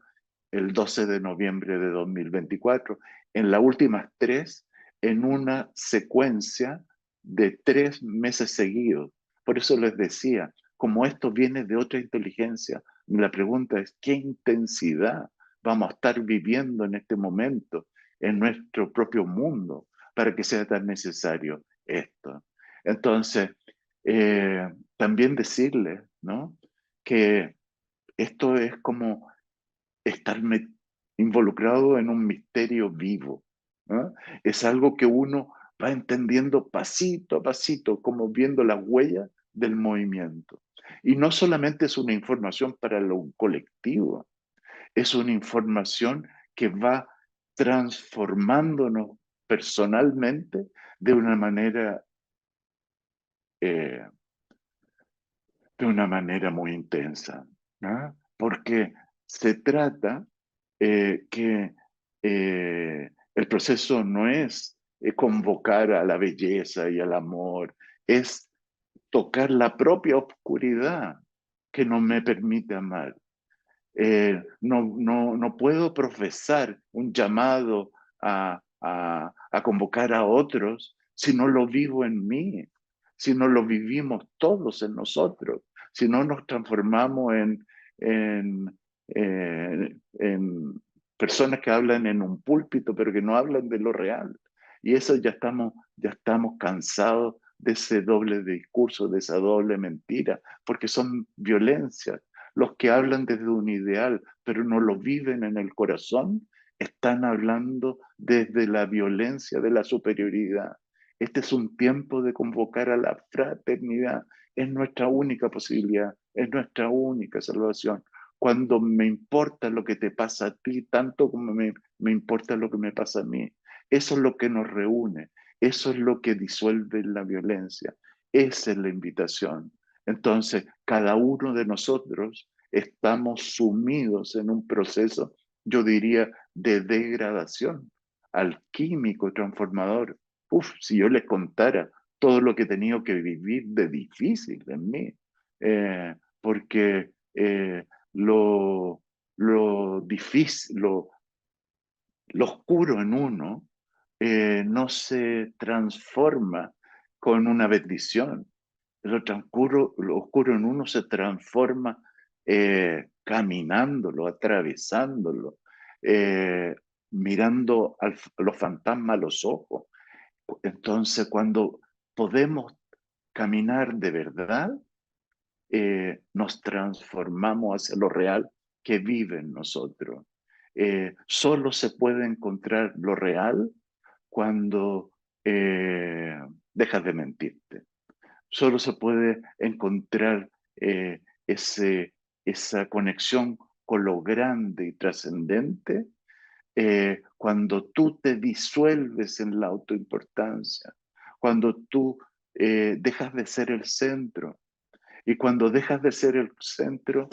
el 12 de noviembre de 2024, en las últimas 3, en una secuencia de 3 meses seguidos. Por eso les decía, como esto viene de otra inteligencia, la pregunta es, ¿qué intensidad vamos a estar viviendo en este momento, en nuestro propio mundo, para que sea tan necesario esto? Entonces, también decirles, ¿no?, que esto es como estar involucrado en un misterio vivo, ¿no? Es algo que uno va entendiendo pasito a pasito, como viendo las huellas del movimiento. Y no solamente es una información para lo colectivo, es una información que va transformándonos personalmente de una manera eh, de una manera muy intensa, ¿no? Porque se trata que el proceso no es convocar a la belleza y al amor, es tocar la propia oscuridad que no me permite amar. No puedo profesar un llamado a convocar a otros si no lo vivo en mí, si no lo vivimos todos en nosotros, si no nos transformamos en, en personas que hablan en un púlpito, pero que no hablan de lo real. Y eso ya estamos cansados de ese doble discurso, de esa doble mentira, porque son violencias. Los que hablan desde un ideal, pero no lo viven en el corazón, están hablando desde la violencia de la superioridad. Este es un tiempo de convocar a la fraternidad. Es nuestra única posibilidad, es nuestra única salvación. Cuando me importa lo que te pasa a ti, tanto como me importa lo que me pasa a mí. Eso es lo que nos reúne, eso es lo que disuelve la violencia. Esa es la invitación. Entonces, cada uno de nosotros estamos sumidos en un proceso, yo diría, de degradación, alquímico, transformador. Uf, si yo les contara todo lo que he tenido que vivir de difícil en mí, porque lo difícil, lo oscuro en uno no se transforma con una bendición. Lo oscuro en uno se transforma caminándolo, atravesándolo, eh, mirando a los fantasmas a los ojos. Entonces, cuando podemos caminar de verdad, nos transformamos hacia lo real que vive en nosotros. Solo se puede encontrar lo real cuando dejas de mentirte. Solo se puede encontrar eh, ese, esa conexión con lo grande y trascendente cuando tú te disuelves en la autoimportancia, cuando tú dejas de ser el centro. Y cuando dejas de ser el centro,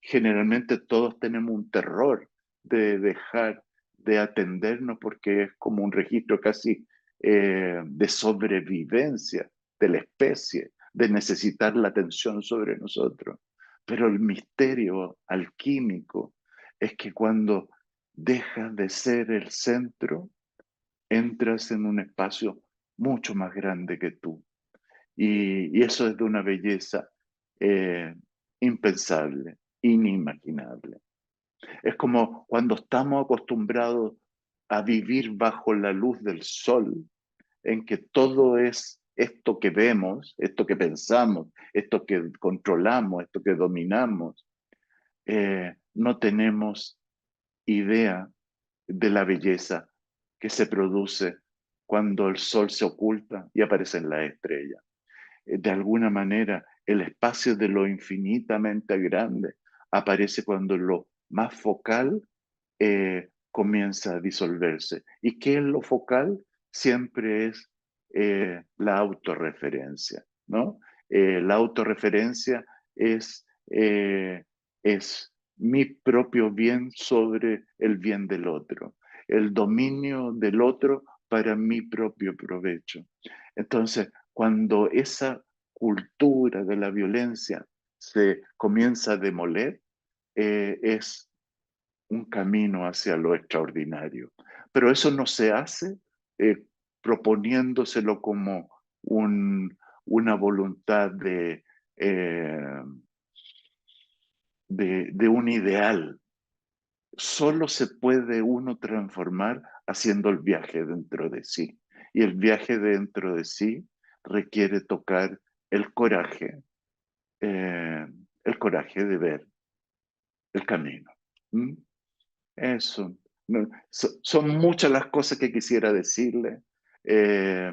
generalmente todos tenemos un terror de dejar de atendernos porque es como un registro casi de sobrevivencia de la especie, de necesitar la atención sobre nosotros. Pero el misterio alquímico es que cuando dejas de ser el centro, entras en un espacio mucho más grande que tú. Y eso es de una belleza eh, impensable, inimaginable. Es como cuando estamos acostumbrados a vivir bajo la luz del sol, en que todo es esto que vemos, esto que pensamos, esto que controlamos, esto que dominamos. No tenemos idea de la belleza que se produce cuando el sol se oculta y aparecen las estrellas. De alguna manera, el espacio de lo infinitamente grande aparece cuando lo más focal comienza a disolverse. ¿Y qué es lo focal? Siempre es la autorreferencia, ¿no? La autorreferencia es mi propio bien sobre el bien del otro, el dominio del otro para mi propio provecho. Entonces, cuando esa cultura de la violencia se comienza a demoler, es un camino hacia lo extraordinario. Pero eso no se hace eh, proponiéndoselo como una voluntad eh, de un ideal. Solo se puede uno transformar haciendo el viaje dentro de sí. Y el viaje dentro de sí requiere tocar el coraje, eh, el coraje de ver el camino. ¿Mm? Eso. Son muchas las cosas que quisiera decirle. Eh,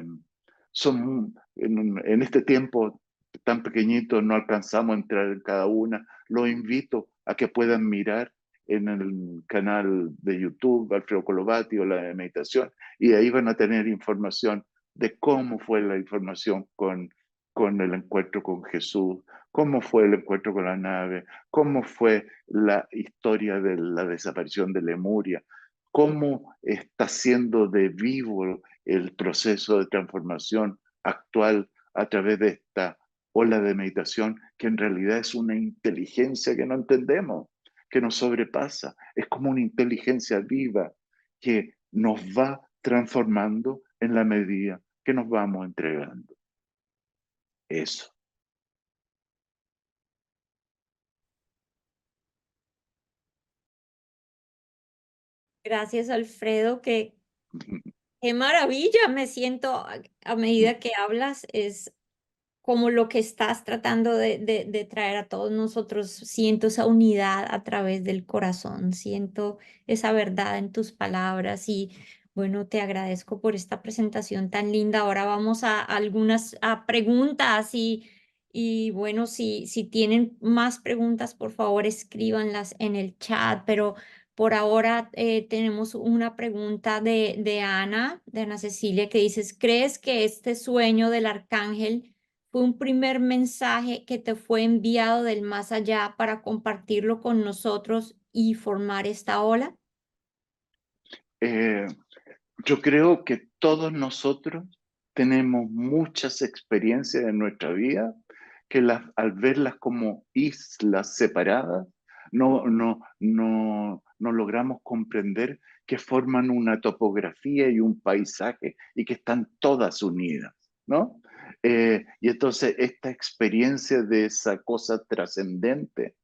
en este tiempo tan pequeñito no alcanzamos a entrar en cada una. Los invito a que puedan mirar en el canal de YouTube, Alfredo Colovati o la de meditación, y ahí van a tener información de cómo fue la información con el encuentro con Jesús, cómo fue el encuentro con la nave, cómo fue la historia de la desaparición de Lemuria, cómo está siendo de vivo el proceso de transformación actual a través de esta ola de meditación, que en realidad es una inteligencia que no entendemos, que nos sobrepasa. Es como una inteligencia viva que nos va transformando en la medida que nos vamos entregando. Eso. Gracias, Alfredo, qué maravilla me siento a medida que hablas, es como lo que estás tratando de traer a todos nosotros. Siento esa unidad a través del corazón, siento esa verdad en tus palabras y bueno, te agradezco por esta presentación tan linda. Ahora vamos a algunas preguntas y bueno, si tienen más preguntas, por favor, escríbanlas en el chat, pero por ahora tenemos una pregunta de Ana Cecilia, que dice, ¿crees que este sueño del arcángel fue un primer mensaje que te fue enviado del más allá para compartirlo con nosotros y formar esta ola? Yo creo que todos nosotros tenemos muchas experiencias en nuestra vida que al verlas como islas separadas, no logramos comprender que forman una topografía y un paisaje y que están todas unidas, ¿no? Y entonces esta experiencia de esa cosa trascendente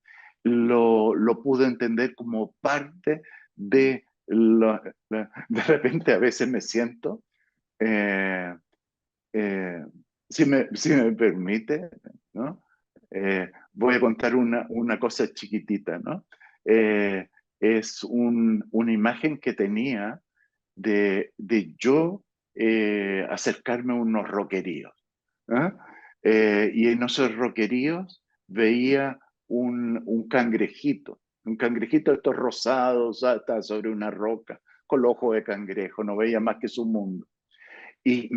lo pude entender como parte de de repente a veces me siento, eh, eh, si me permite, ¿no? Voy a contar una cosa chiquitita, ¿no? Es una imagen que tenía de yo acercarme a unos roqueríos, ¿ah? Y en esos roqueríos veía un cangrejito de estos rosados, estaba sobre una roca, con los ojos de cangrejo, no veía más que su mundo. Y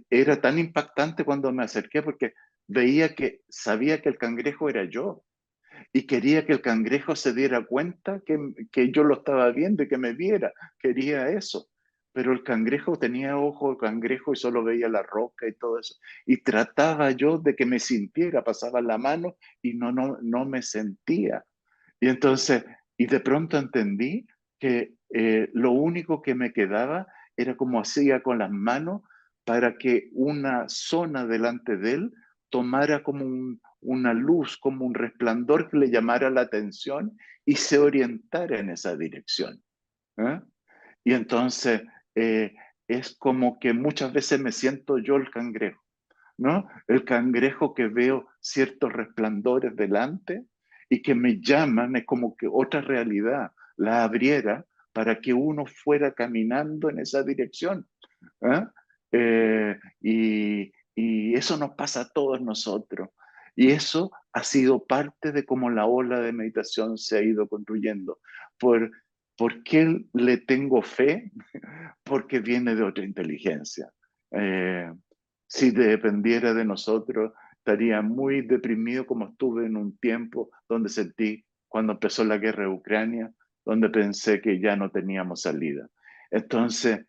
era tan impactante cuando me acerqué porque veía que sabía que el cangrejo era yo y quería que el cangrejo se diera cuenta que yo lo estaba viendo y que me viera. Quería eso. Pero el cangrejo tenía ojo de cangrejo y solo veía la roca y todo eso. Y trataba yo de que me sintiera, pasaba la mano y no me sentía. Y entonces, y de pronto entendí que lo único que me quedaba era como hacía con las manos para que una zona delante de él tomara como una luz, como un resplandor que le llamara la atención y se orientara en esa dirección. ¿Eh? Y entonces es como que muchas veces me siento yo el cangrejo, ¿no? El cangrejo que veo ciertos resplandores delante y que me llaman, es como que otra realidad la abriera para que uno fuera caminando en esa dirección. ¿Eh? Y eso nos pasa a todos nosotros. Y eso ha sido parte de cómo la ola de meditación se ha ido construyendo. ¿Por qué le tengo fe? Porque viene de otra inteligencia. Si dependiera de nosotros, estaría muy deprimido como estuve en un tiempo donde sentí cuando empezó la guerra de Ucrania, donde pensé que ya no teníamos salida. Entonces,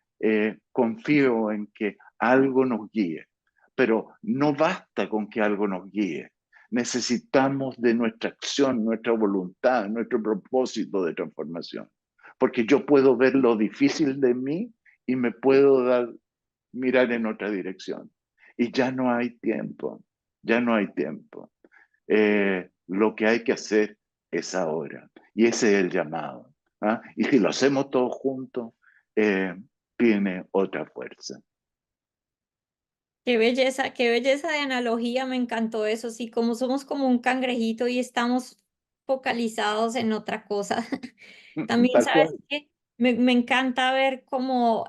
confío en que algo nos guíe, pero no basta con que algo nos guíe. Necesitamos de nuestra acción, nuestra voluntad, nuestro propósito de transformación. Porque yo puedo ver lo difícil de mí y me puedo mirar en otra dirección. Y ya no hay tiempo, ya no hay tiempo. Lo que hay que hacer es ahora. Y ese es el llamado. ¿Ah? Y si lo hacemos todos juntos, tiene otra fuerza. Qué belleza de analogía, me encantó eso, sí, como somos como un cangrejito y estamos focalizados en otra cosa. También, Tal ¿sabes cual, qué? Me encanta ver cómo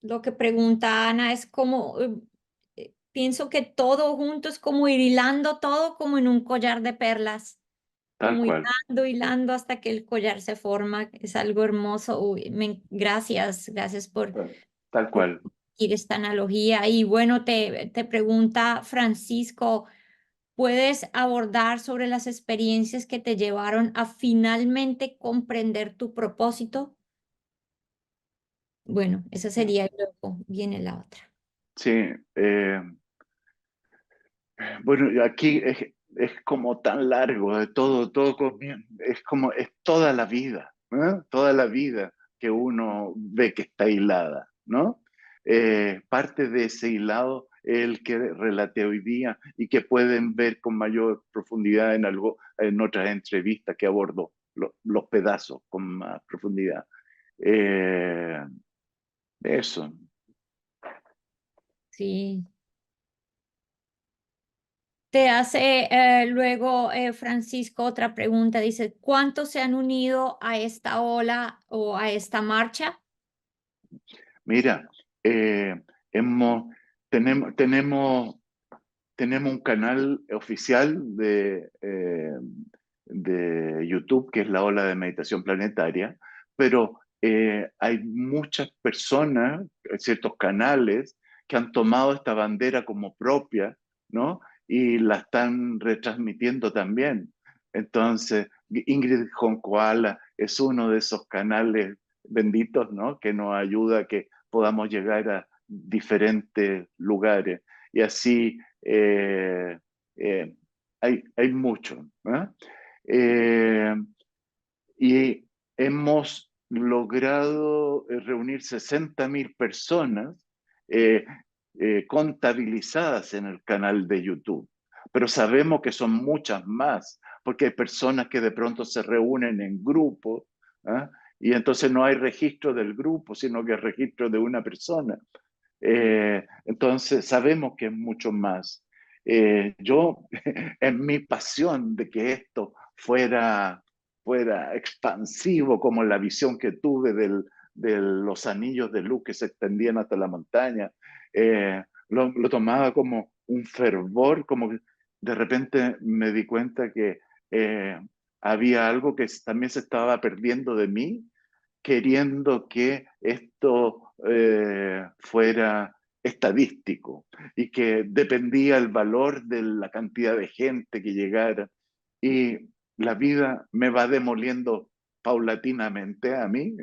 lo que pregunta Ana es como, pienso que todo junto es como ir hilando todo como en un collar de perlas, tal como cual, hilando, hilando hasta que el collar se forma, es algo hermoso. Uy, gracias por, tal por cual. esta analogía. Y bueno, te pregunta Francisco, ¿puedes abordar sobre las experiencias que te llevaron a finalmente comprender tu propósito? Bueno, esa sería y luego viene la otra. Sí, bueno, aquí es como tan largo, es como, es toda la vida, ¿eh? Toda la vida que uno ve que está hilada, ¿no? Parte de ese hilado es el que relaté hoy día y que pueden ver con mayor profundidad en otras entrevistas que abordo los pedazos con más profundidad. Eh, Eso. Sí. Te hace luego Francisco otra pregunta. Dice, ¿cuántos se han unido a esta ola o a esta marcha? Mira, eh, hemos, tenemos un canal oficial de YouTube, que es la Ola de Meditación Planetaria, pero hay muchas personas, ciertos canales, que han tomado esta bandera como propia, ¿no? Y la están retransmitiendo también. Entonces, Ingrid Joncoala es uno de esos canales benditos, ¿no? Que nos ayuda a que podamos llegar a diferentes lugares. Y así hay mucho, ¿eh? Eh, y hemos logrado reunir 60.000 personas eh, contabilizadas en el canal de YouTube. Pero sabemos que son muchas más, porque hay personas que de pronto se reúnen en grupos, ¿eh? Y entonces no hay registro del grupo, sino que hay registro de una persona. Entonces sabemos que es mucho más. Yo, en mi pasión de que esto fuera expansivo, como la visión que tuve de los anillos de luz que se extendían hasta la montaña, lo tomaba como un fervor, como que de repente me di cuenta que había algo que también se estaba perdiendo de mí, queriendo que esto fuera estadístico y que dependía el valor de la cantidad de gente que llegara. Y la vida me va demoliendo paulatinamente a mí,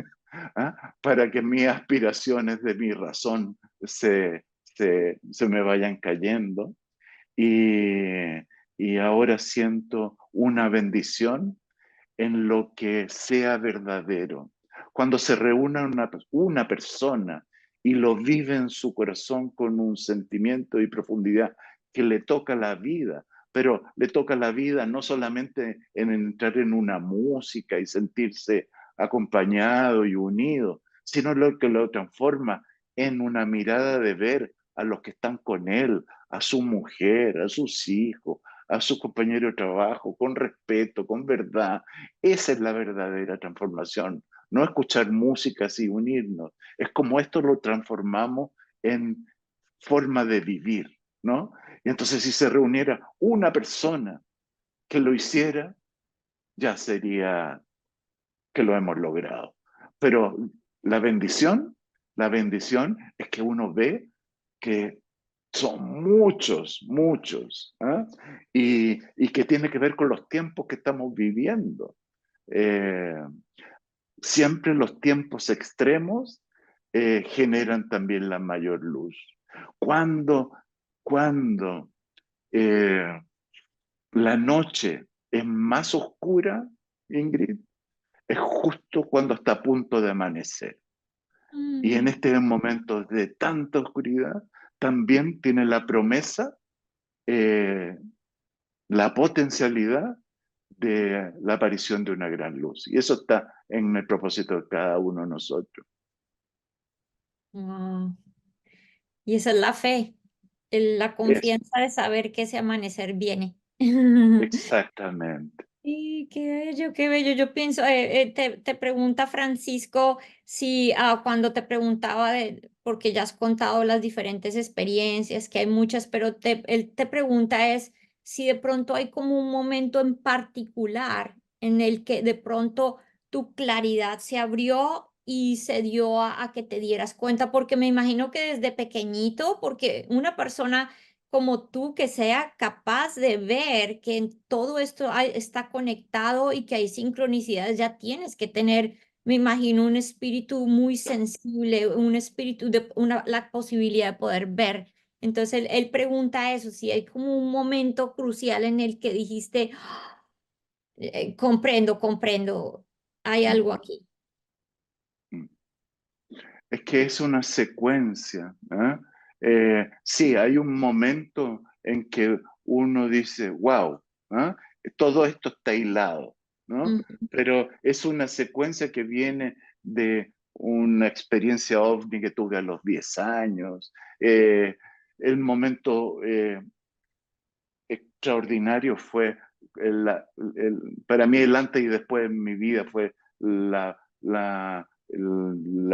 para que mis aspiraciones de mi razón se me vayan cayendo. Y, y ahora siento una bendición en lo que sea verdadero. Cuando se reúne una persona y lo vive en su corazón con un sentimiento y profundidad que le toca la vida, pero le toca la vida no solamente en entrar en una música y sentirse acompañado y unido, sino lo que lo transforma en una mirada de ver a los que están con él, a su mujer, a sus hijos, a su compañero de trabajo, con respeto, con verdad. Esa es la verdadera transformación, no escuchar música y unirnos. Es como esto lo transformamos en forma de vivir, ¿no? Y entonces si se reuniera una persona que lo hiciera, ya sería que lo hemos logrado. Pero la la bendición es que uno ve que son muchos, muchos, ¿eh? Y que tiene que ver con los tiempos que estamos viviendo. Eh, Siempre los tiempos extremos generan también la mayor luz. Cuando, cuando la noche es más oscura, Ingrid, es justo cuando está a punto de amanecer. Y en este momento de tanta oscuridad, también tiene la promesa, eh, la potencialidad de la aparición de una gran luz. Y eso está en el propósito de cada uno de nosotros. Wow. Y esa es la fe, la Es confianza de saber que ese amanecer viene. exactamente. Sí, qué bello, qué bello. Yo pienso, te pregunta Francisco si cuando te preguntaba porque ya has contado las diferentes experiencias, que hay muchas, pero él te pregunta es si de pronto hay como un momento en particular en el que de pronto tu claridad se abrió y se dio a que te dieras cuenta? Porque me imagino que desde pequeñito, porque una persona como tú que sea capaz de ver que en todo esto está conectado y que hay sincronicidades, ya tienes que tener, me imagino, un espíritu muy sensible, un espíritu de la posibilidad de poder ver. Entonces él pregunta eso, si hay como un momento crucial en el que dijiste, comprendo, comprendo, hay algo aquí. Es que es una secuencia. ¿Ah? Sí, hay un momento en que uno dice, wow, ¿ah? Todo esto está hilado, ¿no? Ujú, Pero es una secuencia que viene de una experiencia ovni que tuve a los 10 años. El momento extraordinario fue, para mí el antes y después en mi vida fue la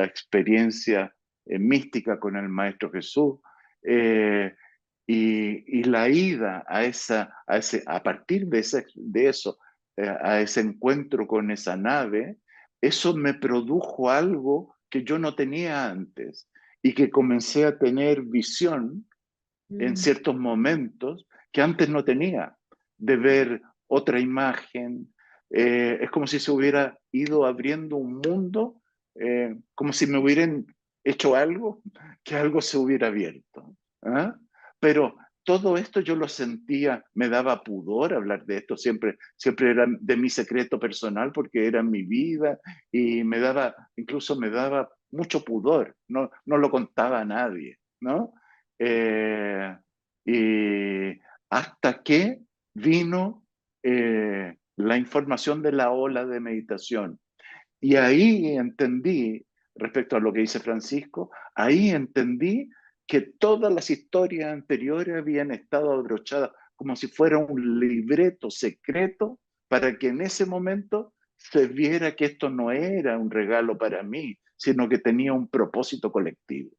experiencia mística con el Maestro Jesús. eh, y la ida a partir de eso, a ese encuentro con esa nave, eso me produjo algo que yo no tenía antes y que comencé a tener visión en mm, ciertos momentos que antes no tenía, de ver otra imagen. Es como si se hubiera ido abriendo un mundo, como si me hubieran hecho algo, que algo se hubiera abierto. ¿Ah? Pero todo esto yo lo sentía, me daba pudor hablar de esto, siempre era de mi secreto personal porque era mi vida y incluso me daba mucho pudor, no lo contaba a nadie, ¿no? Eh, y hasta que vino la información de la ola de meditación. Y ahí entendí, respecto a lo que dice Francisco, ahí entendí que todas las historias anteriores habían estado abrochadas como si fuera un libreto secreto para que en ese momento se viera que esto no era un regalo para mí, sino que tenía un propósito colectivo.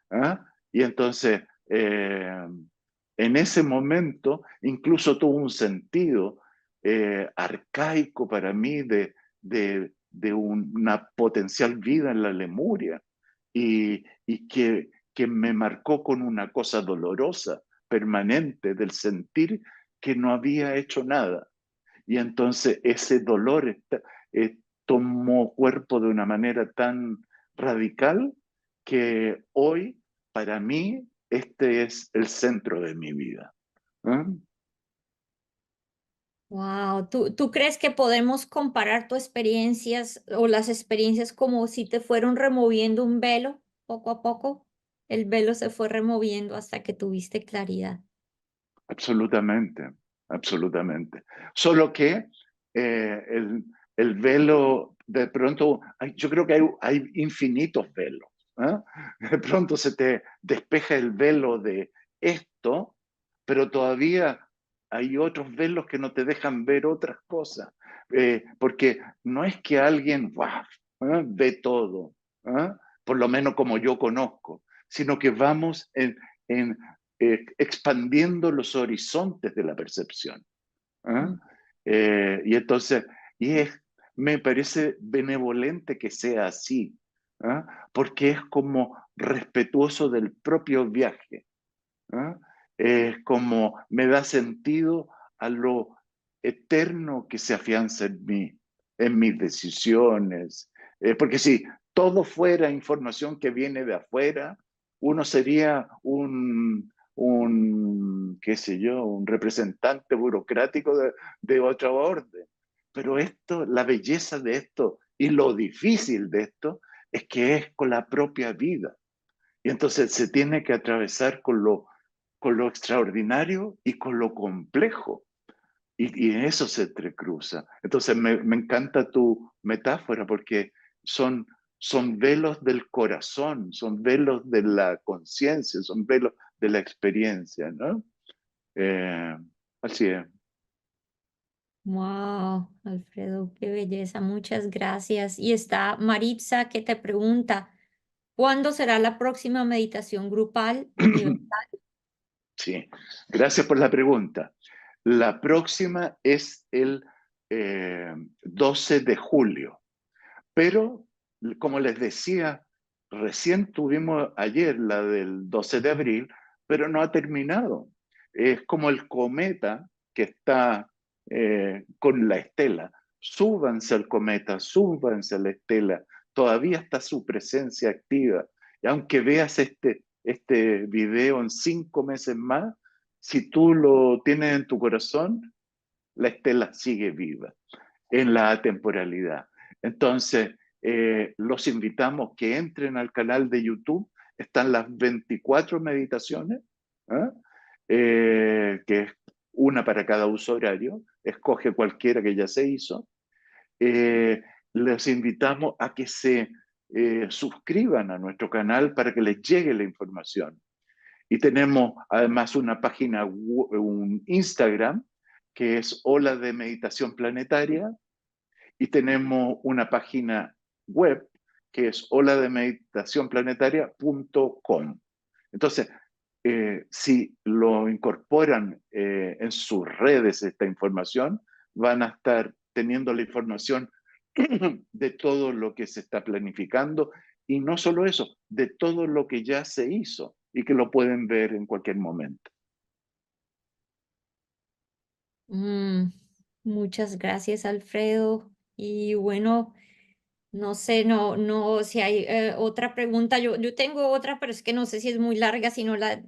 ¿Ah? Y entonces, en ese momento, incluso tuvo un sentido arcaico para mí de una potencial vida en la Lemuria y que me marcó con una cosa dolorosa, permanente, del sentir que no había hecho nada. Y entonces ese dolor tomó cuerpo de una manera tan radical que hoy, para mí, este es el centro de mi vida. ¿Ah? Wow, ¿tú crees que podemos comparar tus experiencias o las experiencias como si te fueron removiendo un velo poco a poco? El velo se fue removiendo hasta que tuviste claridad. Absolutamente, absolutamente. Solo que eh, el, el velo, de pronto, yo creo que hay infinitos velos. ¿Ah? De pronto se te despeja el velo de esto, pero todavía hay otros velos que no te dejan ver otras cosas. Porque no es que alguien ve todo, ¿ah? Por lo menos como yo conozco, sino que vamos en expandiendo los horizontes de la percepción. ¿Ah? Mm. Y entonces, me parece benevolente que sea así, ¿ah? Porque es como respetuoso del propio viaje. ¿Ah? Es como me da sentido a lo eterno que se afianza en mí, en mis decisiones. Porque si todo fuera información que viene de afuera, uno sería qué sé yo, un representante burocrático de otra orden. Pero esto, la belleza de esto y lo difícil de esto es que es con la propia vida. Y entonces se tiene que atravesar con lo extraordinario y con lo complejo. Y en eso se entrecruza. Entonces me encanta tu metáfora porque son velos del corazón, son velos de la conciencia, son velos de la experiencia, ¿no? Eh, así es. Wow, Alfredo, qué belleza, muchas gracias. Y está Maritza que te pregunta, ¿cuándo será la próxima meditación grupal universal? Sí, gracias por la pregunta. La próxima es el 12 de julio. Pero como les decía, recién tuvimos ayer la del 12 de abril, pero no ha terminado. Es como el cometa que está con la estela. Súbanse al cometa, súbanse a la estela. Todavía está su presencia activa. Y aunque veas este video en 5 meses más, si tú lo tienes en tu corazón, la estela sigue viva en la atemporalidad. Entonces, los invitamos que entren al canal de YouTube. Están las 24 meditaciones, ¿eh? Que es una para cada uso horario. Escoge cualquiera que ya se hizo. Les invitamos a que se suscriban a nuestro canal para que les llegue la información. Y tenemos además una página, un Instagram, que es Ola de Meditación Planetaria, y tenemos una página web que es olademeditacionplanetaria.com. Entonces, si lo incorporan en sus redes esta información, van a estar teniendo la información de todo lo que se está planificando y no solo eso, de todo lo que ya se hizo y que lo pueden ver en cualquier momento. Mm, muchas gracias, Alfredo. Y bueno, no sé, no, si hay otra pregunta. Yo tengo otra, pero es que no sé si es muy larga, si no la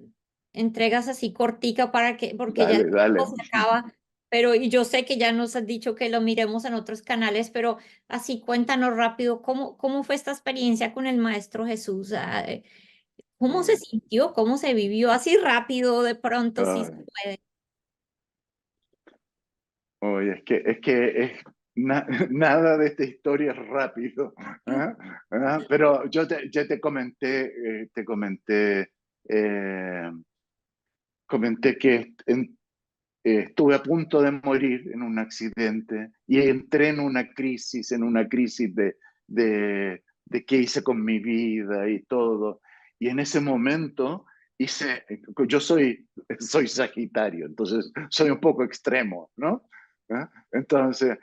entregas así cortica porque ya el Dale, tiempo dale. se acaba. Pero y yo sé que ya nos has dicho que lo miremos en otros canales, pero así cuéntanos rápido, ¿cómo fue esta experiencia con el Maestro Jesús? ¿Cómo se sintió? ¿Cómo se vivió? Así rápido, de pronto, si se Ay, puede. oye, nada de esta historia es rápido. ¿Ah? ¿Ah? Pero yo ya eh, comenté que estuve a punto de morir en un accidente y entré en una crisis de qué hice con mi vida y todo. Y en ese momento yo soy Sagitario, entonces soy un poco extremo, ¿no? ¿Ah? Entonces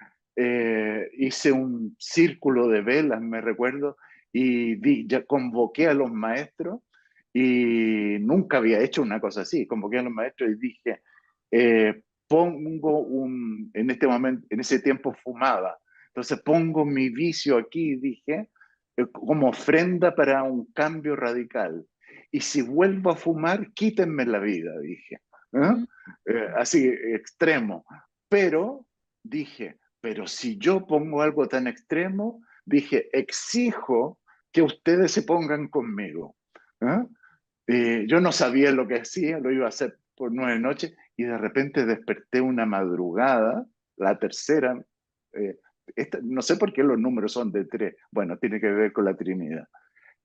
hice un círculo de velas, me recuerdo, y ya convoqué a los maestros y nunca había hecho una cosa así. Convoqué a los maestros y dije, en este momento, en ese tiempo fumaba, entonces pongo mi vicio aquí, dije, como ofrenda para un cambio radical. Y si vuelvo a fumar, quítenme la vida, dije. ¿Eh? Mm, Así, extremo. Pero dije, pero si yo pongo algo tan extremo, dije, exijo que ustedes se pongan conmigo. ¿Eh? Yo no sabía lo que hacía, lo iba a hacer por 9 noches y de repente desperté una madrugada, la tercera, eh, no sé por qué los números son de 3, bueno, tiene que ver con la Trinidad.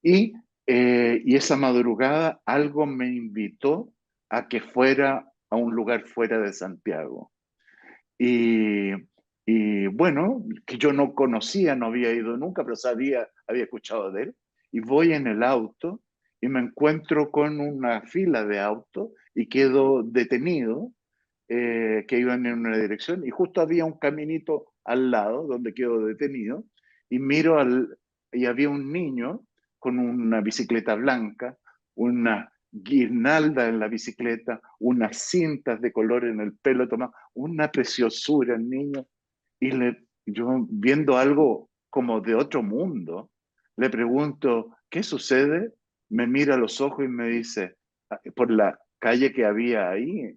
Y esa madrugada algo me invitó a que fuera a un lugar fuera de Santiago. Y, y bueno, que yo no conocía, no había ido nunca, pero había escuchado de él. Y voy en el auto y me encuentro con una fila de autos y quedo detenido, que iban en una dirección, y justo había un caminito al lado donde quedo detenido, y y había un niño con una bicicleta blanca, una guirnalda en la bicicleta, unas cintas de color en el pelo tomado, una preciosura el niño. Y yo viendo algo como de otro mundo, le pregunto, ¿qué sucede? Me mira a los ojos y me dice, por la calle que había ahí,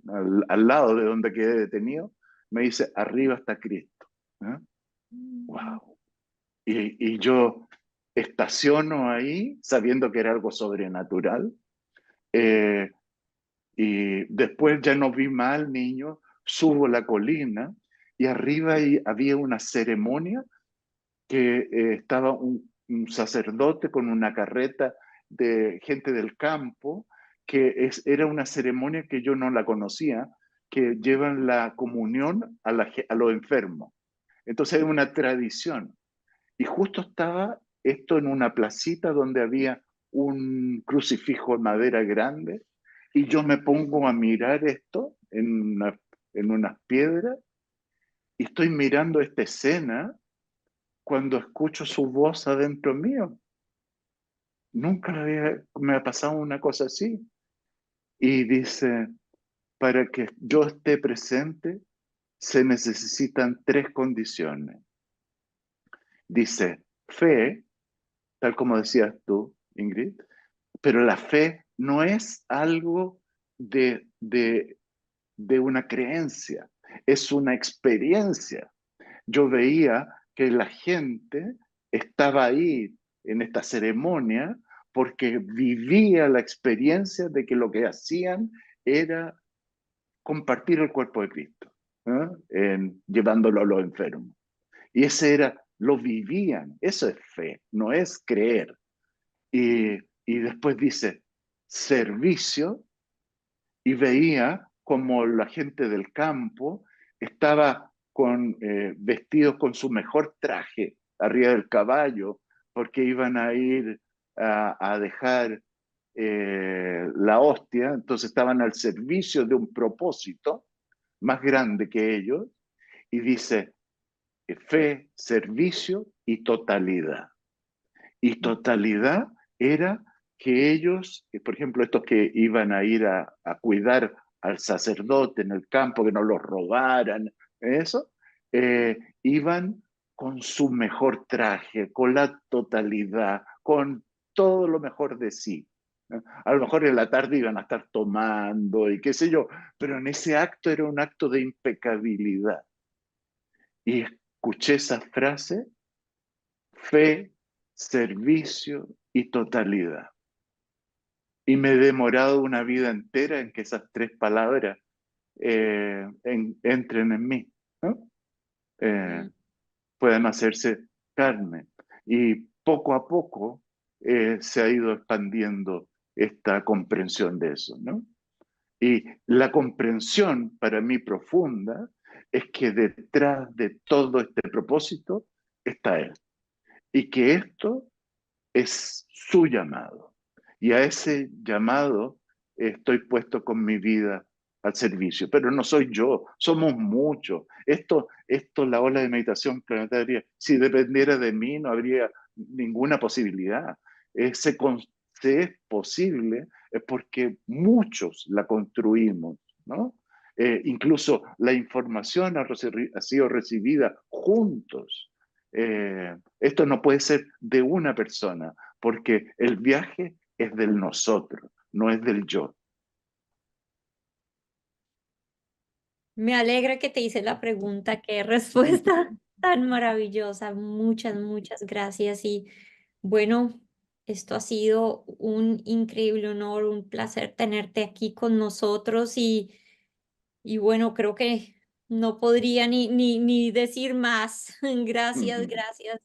al lado de donde quedé detenido, me dice, arriba está Cristo. ¿Eh? mm, ¡Wow! Y yo estaciono ahí sabiendo que era algo sobrenatural. eh, y después ya no vi más al niño, subo la colina y arriba había una ceremonia que estaba un sacerdote con una carreta de gente del campo, era una ceremonia que yo no la conocía, que llevan la comunión a los enfermos. Entonces es una tradición. Y justo estaba esto en una placita donde había un crucifijo de madera grande y yo me pongo a mirar esto en unas piedras y estoy mirando esta escena cuando escucho su voz adentro mío. Nunca me ha pasado una cosa así. Y dice, para que yo esté presente, se necesitan 3 condiciones. Dice, fe, tal como decías tú, Ingrid, pero la fe no es algo de una creencia, es una experiencia. Yo veía que la gente estaba ahí en esta ceremonia porque vivía la experiencia de que lo que hacían era compartir el cuerpo de Cristo, llevándolo a los enfermos. Y ese era, lo vivían, eso es fe, no es creer. Y después dice, servicio, y veía como la gente del campo estaba vestidos con su mejor traje arriba del caballo, porque iban a ir a dejar la hostia, entonces estaban al servicio de un propósito más grande que ellos, y dice fe, servicio y totalidad. Y totalidad era que ellos, por ejemplo, estos que iban a ir a cuidar al sacerdote en el campo, que no los robaran, eso, iban con su mejor traje, con la totalidad, con todo lo mejor de sí. A lo mejor en la tarde iban a estar tomando y qué sé yo, pero en ese acto era un acto de impecabilidad. Y escuché esa frase, fe, servicio y totalidad. Y me he demorado una vida entera en que esas 3 palabras entren en mí, ¿no? Puedan hacerse carne. Y poco a poco se ha ido expandiendo esta comprensión de eso, ¿no? Y la comprensión para mí profunda es que detrás de todo este propósito está Él. Y que esto es su llamado. Y a ese llamado estoy puesto con mi vida al servicio. Pero no soy yo, somos muchos. La ola de meditación planetaria, si dependiera de mí, no habría ninguna posibilidad. Se es posible es porque muchos la construimos, ¿no? Incluso la información ha sido recibida juntos. Esto no puede ser de una persona, porque el viaje es del nosotros, no es del yo. Me alegra que te hice la pregunta, qué respuesta tan maravillosa. Muchas, muchas gracias. Y bueno, esto ha sido un increíble honor, un placer tenerte aquí con nosotros y bueno, creo que no podría ni decir más. Gracias, gracias.